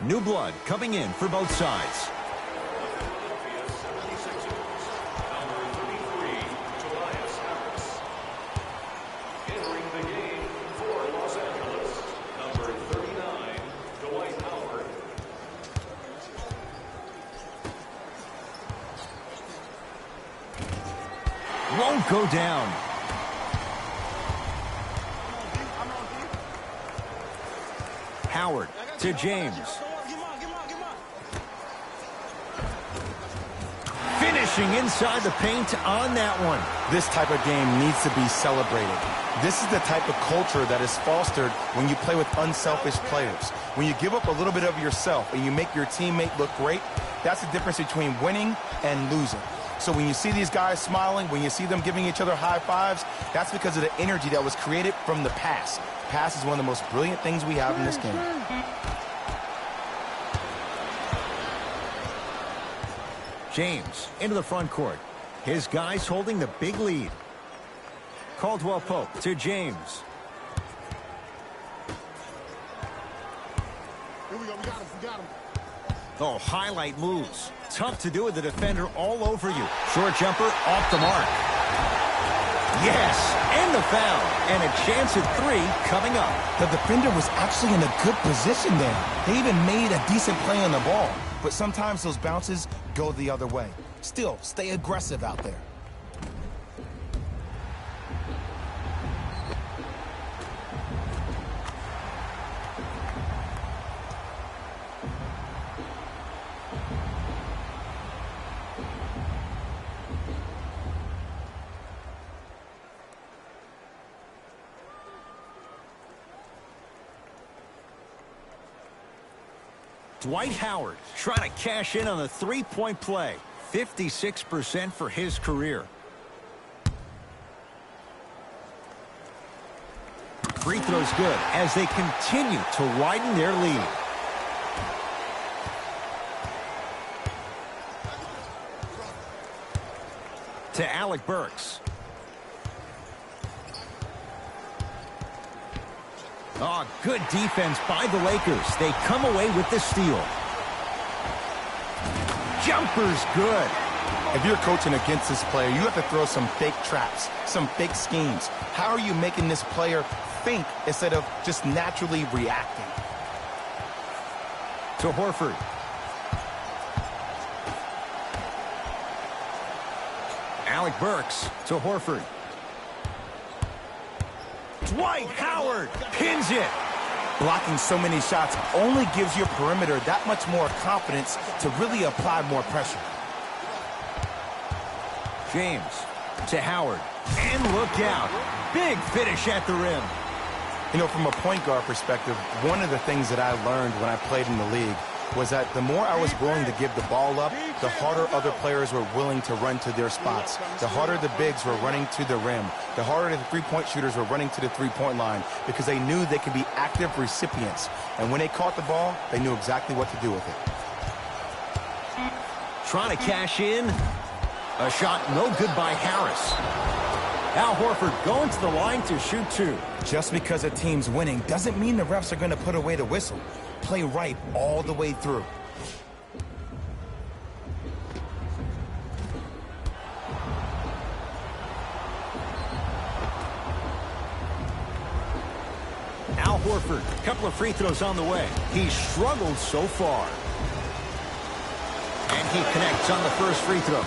New blood coming in for both sides. Won't go down. Howard to James. Finishing inside the paint on that one. This type of game needs to be celebrated. This is the type of culture that is fostered when you play with unselfish players. When you give up a little bit of yourself and you make your teammate look great, that's the difference between winning and losing. So when you see these guys smiling, when you see them giving each other high fives, that's because of the energy that was created from the pass. Pass is one of the most brilliant things we have in this game. James into the front court. His guys holding the big lead. Caldwell Pope to James. Here we go. We got him. Oh, highlight moves. Tough to do with the defender all over you. Short jumper off the mark. Yes, and the foul. And a chance at three coming up. The defender was actually in a good position there. They even made a decent play on the ball. But sometimes those bounces go the other way. Still, stay aggressive out there. Dwight Howard trying to cash in on the three-point play. 56% for his career. Free throw's good as they continue to widen their lead. To Alec Burks. Oh, good defense by the Lakers. They come away with the steal. Jumper's good. If you're coaching against this player, you have to throw some fake traps, some fake schemes. How are you making this player think instead of just naturally reacting? To Horford. Alec Burks to Horford. Dwight Howard pins it. Blocking so many shots only gives your perimeter that much more confidence to really apply more pressure. James to Howard. And look out. Big finish at the rim. You know, from a point guard perspective, one of the things that I learned when I played in the league was that the more I was willing to give the ball up, the harder other players were willing to run to their spots. The harder the bigs were running to the rim. The harder the three-point shooters were running to the three-point line because they knew they could be active recipients. And when they caught the ball, they knew exactly what to do with it. Trying to cash in. A shot no good by Harris. Al Horford going to the line to shoot two. Just because a team's winning doesn't mean the refs are going to put away the whistle. Play right all the way through. Al Horford, a couple of free throws on the way. He struggled so far. And he connects on the first free throw.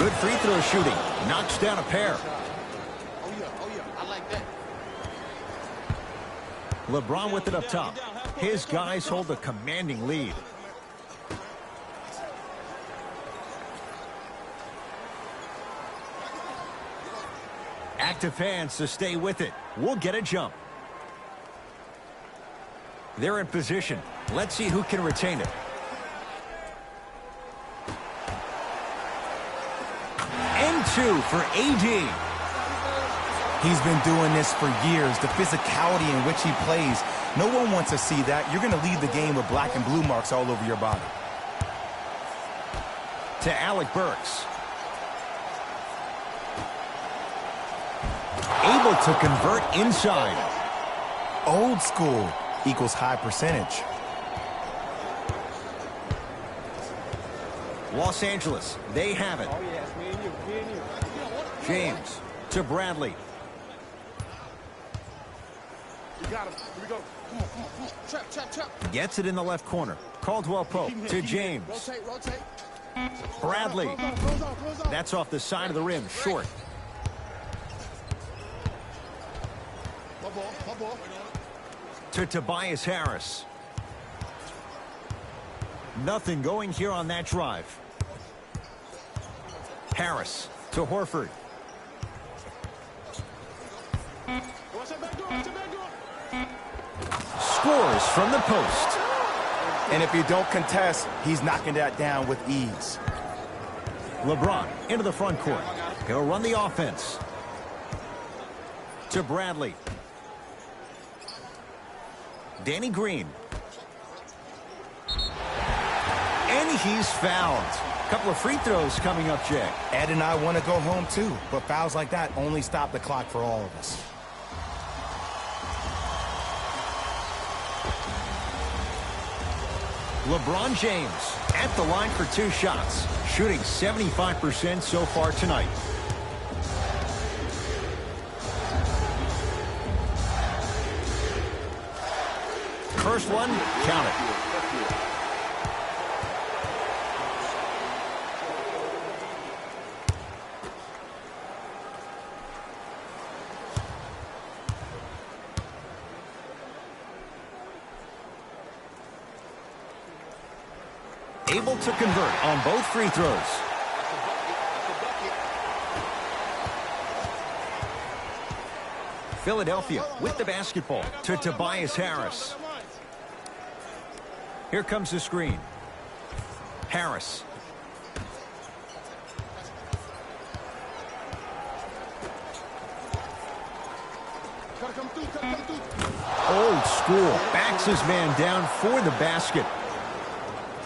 Good free throw shooting. Knocks down a pair. Oh yeah, I like that. LeBron with it up top. His guys hold a commanding lead. Active fans to stay with it. We'll get a jump. They're in position. Let's see who can retain it. And two for AD. He's been doing this for years, the physicality in which he plays. No one wants to see that. You're going to leave the game with black and blue marks all over your body. To Alec Burks. Able to convert inside. Old school equals high percentage. Los Angeles, they have it. James to Bradley. We got him. Here we go. Come on, come on, come on. Trap, trap, trap. Gets it in the left corner. Caldwell Pope to James. Rotate, rotate. Bradley. Close on. That's off the side of the rim. Short. My ball. To Tobias Harris. Nothing going here on that drive. Harris to Horford. Scores from the post. And if you don't contest, he's knocking that down with ease. LeBron into the front court. He'll run the offense. To Bradley. Danny Green. And he's fouled. Couple of free throws coming up, Jay. Ed and I want to go home too, but fouls like that only stop the clock for all of us. LeBron James at the line for 2 shots, shooting 75% so far tonight. First one, count it. Able to convert on both free throws. Philadelphia with the basketball to Tobias Harris. Here comes the screen. Harris. Old school. Backs his man down for the basket.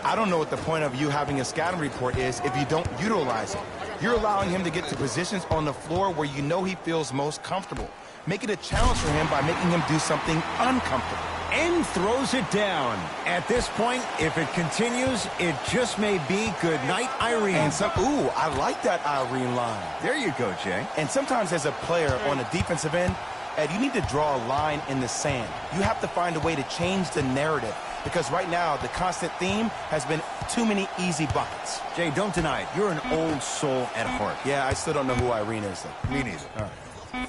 I don't know what the point of you having a scouting report is if you don't utilize it. You're allowing him to get to positions on the floor where you know he feels most comfortable. Make it a challenge for him by making him do something uncomfortable. And throws it down. At this point, if it continues, it just may be good night, Irene. And ooh, I like that Irene line. There you go, Jay. And sometimes as a player on the defensive end, Ed, you need to draw a line in the sand. You have to find a way to change the narrative. Because right now, the constant theme has been too many easy buckets. Jay, don't deny it. You're an old soul at heart. Yeah, I still don't know who Irene is, though. Me neither. All right.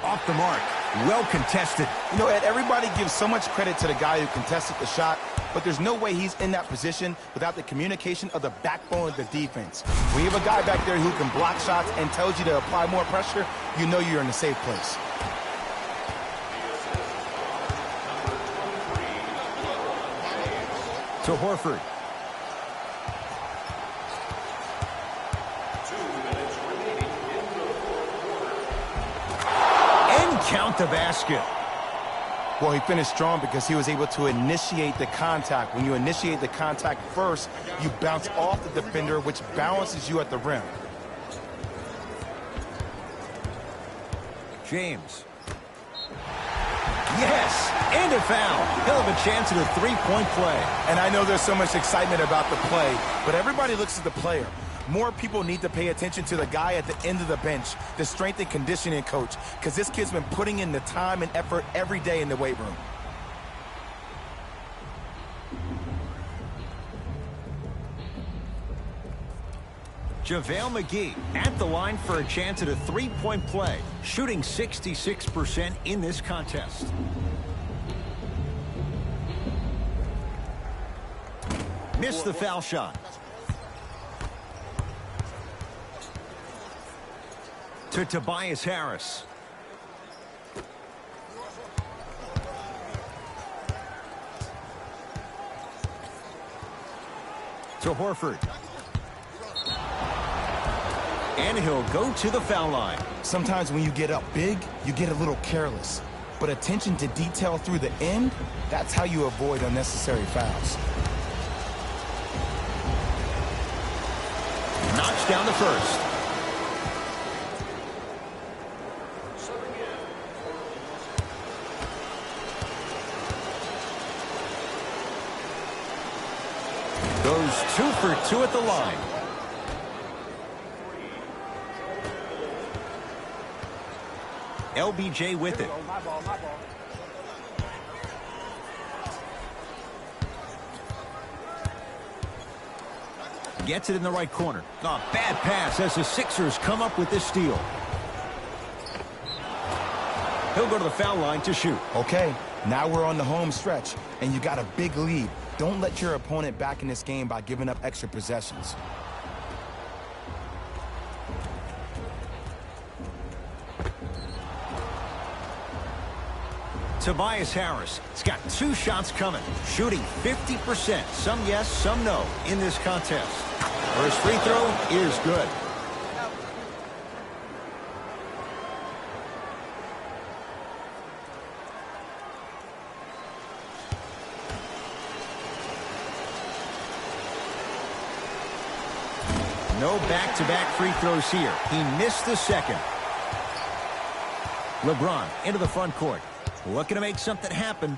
Off the mark. Well contested. You know, Ed, everybody gives so much credit to the guy who contested the shot, but there's no way he's in that position without the communication of the backbone of the defense. When you have a guy back there who can block shots and tells you to apply more pressure, you know you're in a safe place. To Horford. And count the basket. Well, he finished strong because he was able to initiate the contact. When you initiate the contact first, you bounce off the defender, which balances you at the rim. James. Yes, and a foul. He'll have a chance at a three-point play. And I know there's so much excitement about the play, but everybody looks at the player. More people need to pay attention to the guy at the end of the bench, the strength and conditioning coach, because this kid's been putting in the time and effort every day in the weight room. JaVale McGee at the line for a chance at a three-point play, shooting 66% in this contest. Missed the foul shot. To Tobias Harris. To Horford. And he'll go to the foul line. Sometimes when you get up big, you get a little careless. But attention to detail through the end, that's how you avoid unnecessary fouls. knocks down the first. Goes 2 for 2 at the line. LBJ with it. My ball. Gets it in the right corner. Oh, bad pass as the Sixers come up with this steal. He'll go to the foul line to shoot. Okay, now we're on the home stretch, and you got a big lead. Don't let your opponent back in this game by giving up extra possessions. Tobias Harris has got 2 shots coming, shooting 50%. Some yes, some no in this contest. First free throw is good. No back-to-back free throws here. He missed the second. LeBron into the front court. Looking to make something happen.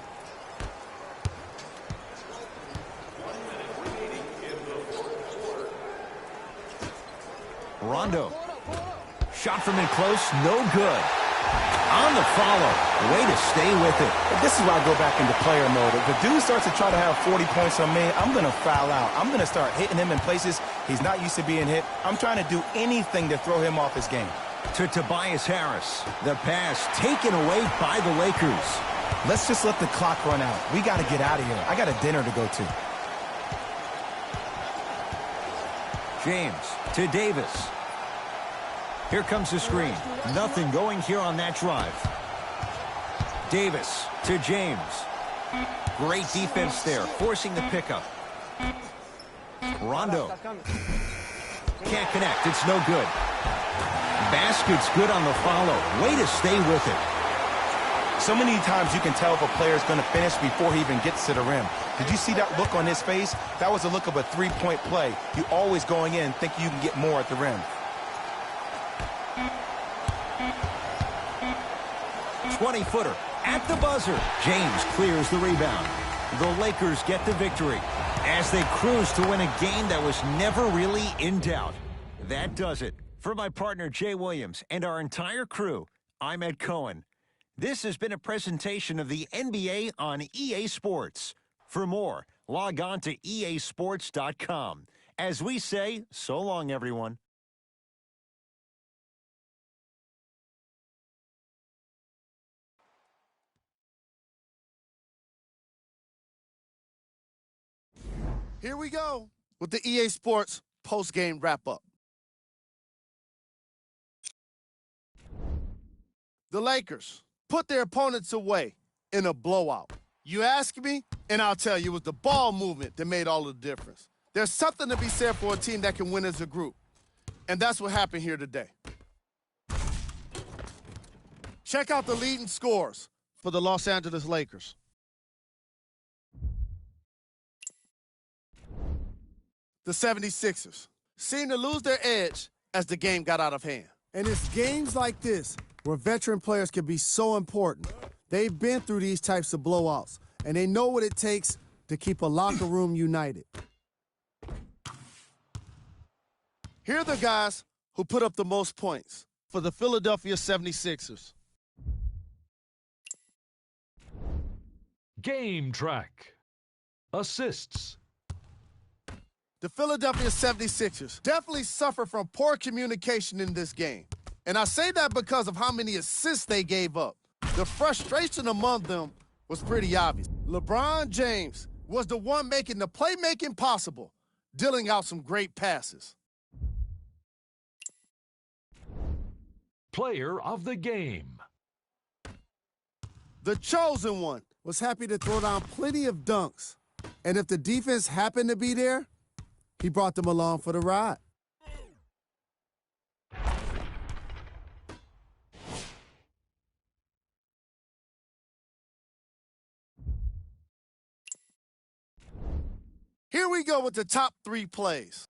Rondo. Shot from in close. No good. On the follow. Way to stay with it. This is why I go back into player mode. If the dude starts to try to have 40 points on me, I'm going to foul out. I'm going to start hitting him in places he's not used to being hit. I'm trying to do anything to throw him off his game. To Tobias Harris. The pass taken away by the Lakers. Let's just let the clock run out. We got to get out of here. I got a dinner to go to. James to Davis. Here comes the screen. Nothing going here on that drive. Davis to James. Great defense there, forcing the pickup. Rondo. Can't connect. It's no good. Basket's good on the follow. Way to stay with it. So many times you can tell if a player's going to finish before he even gets to the rim. Did you see that look on his face? That was a look of a three-point play. You always going in thinking you can get more at the rim. 20-footer at the buzzer. James clears the rebound. The Lakers get the victory as they cruise to win a game that was never really in doubt. That does it. For my partner, Jay Williams, and our entire crew, I'm Ed Cohen. This has been a presentation of the NBA on EA Sports. For more, log on to easports.com. As we say, so long, everyone. Here we go with the EA Sports post-game wrap-up. The Lakers put their opponents away in a blowout. You ask me, and I'll tell you, it was the ball movement that made all the difference. There's something to be said for a team that can win as a group, and that's what happened here today. Check out the leading scores for the Los Angeles Lakers. The 76ers seemed to lose their edge as the game got out of hand. And it's games like this where veteran players can be so important. They've been through these types of blowouts, and they know what it takes to keep a locker room united. Here are the guys who put up the most points for the Philadelphia 76ers. Game track. Assists. The Philadelphia 76ers definitely suffer from poor communication in this game. And I say that because of how many assists they gave up. The frustration among them was pretty obvious. LeBron James was the one making the playmaking possible, dealing out some great passes. Player of the game. The chosen one Was happy to throw down plenty of dunks. And if the defense happened to be there, he brought them along for the ride. Here we go with the top 3 plays.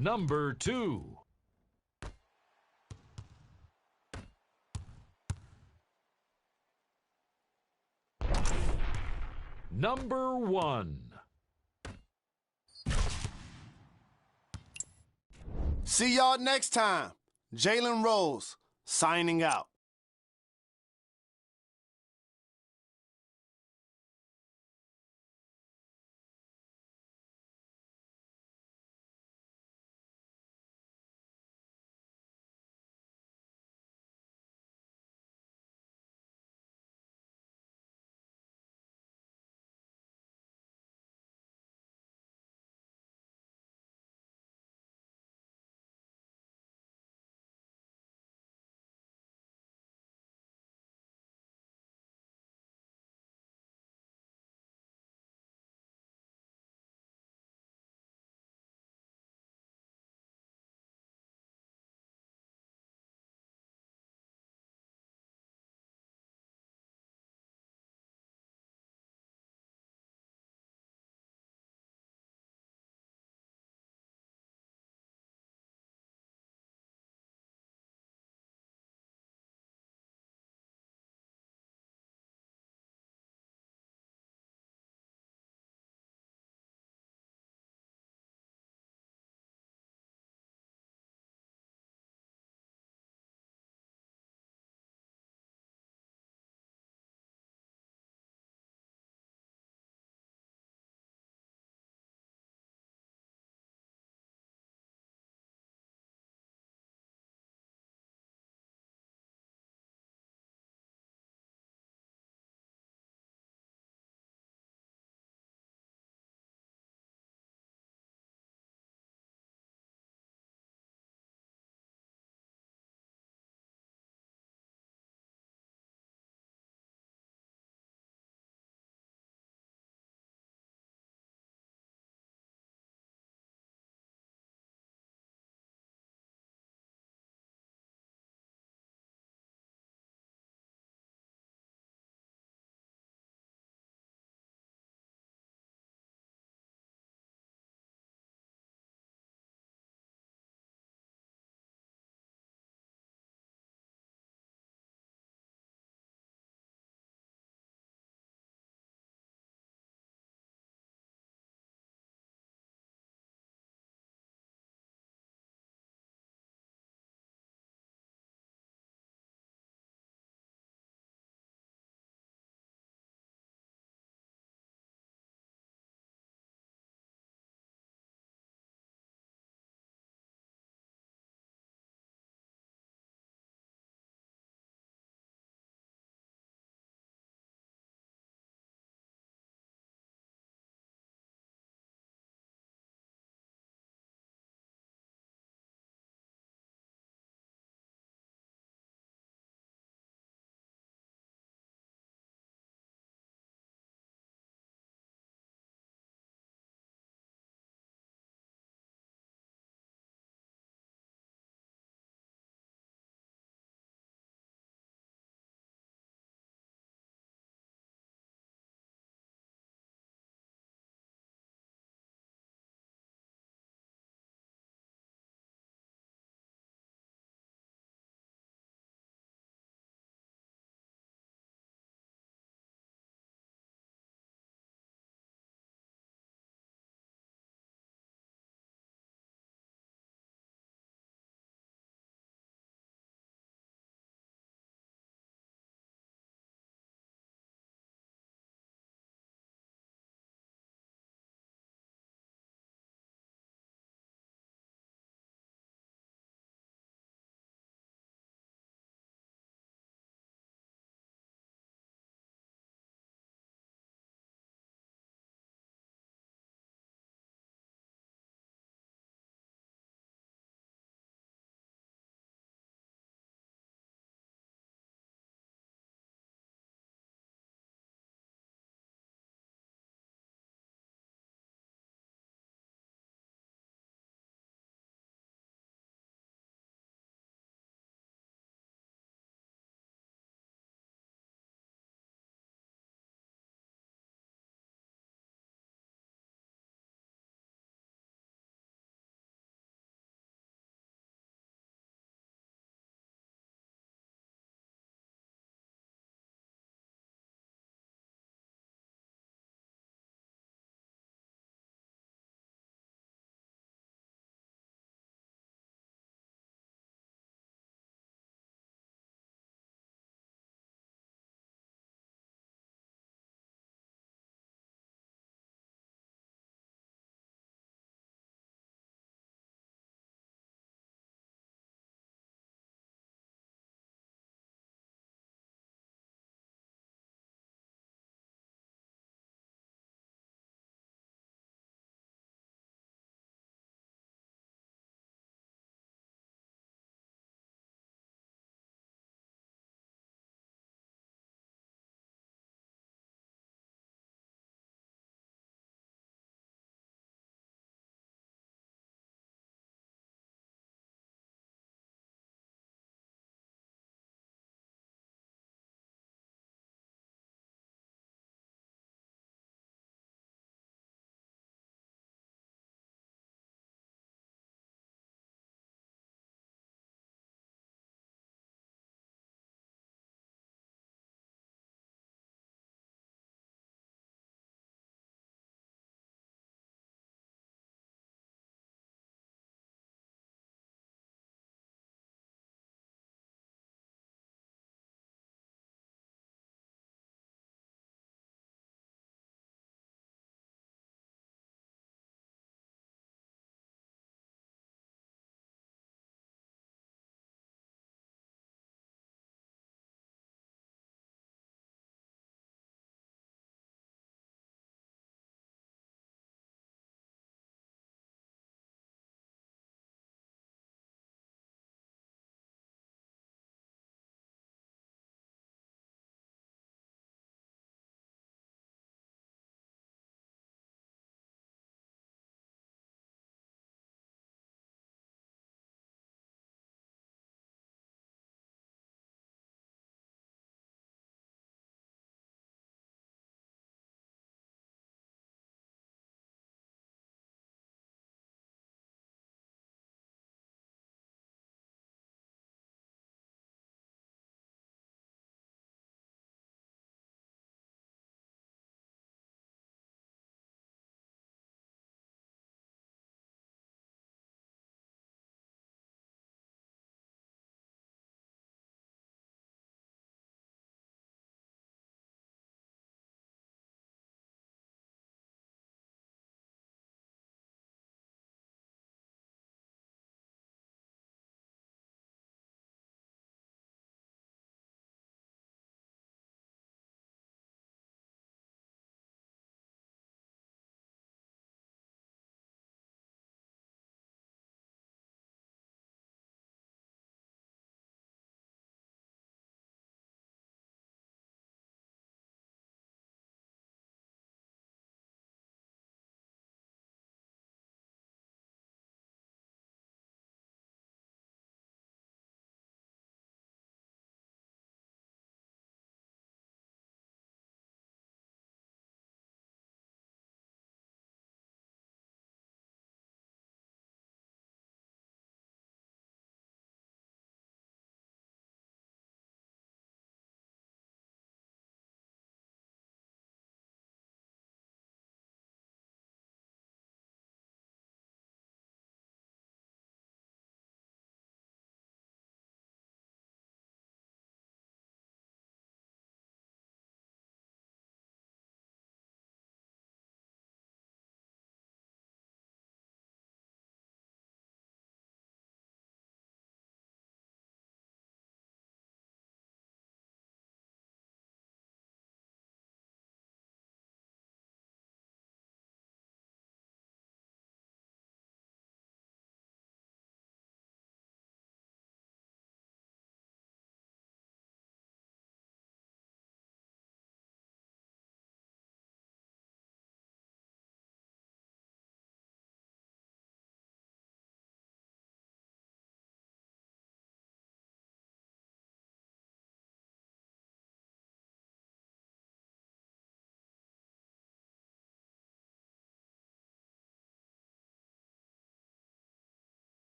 Number 2. Number 1. See y'all next time. Jalen Rose, signing out.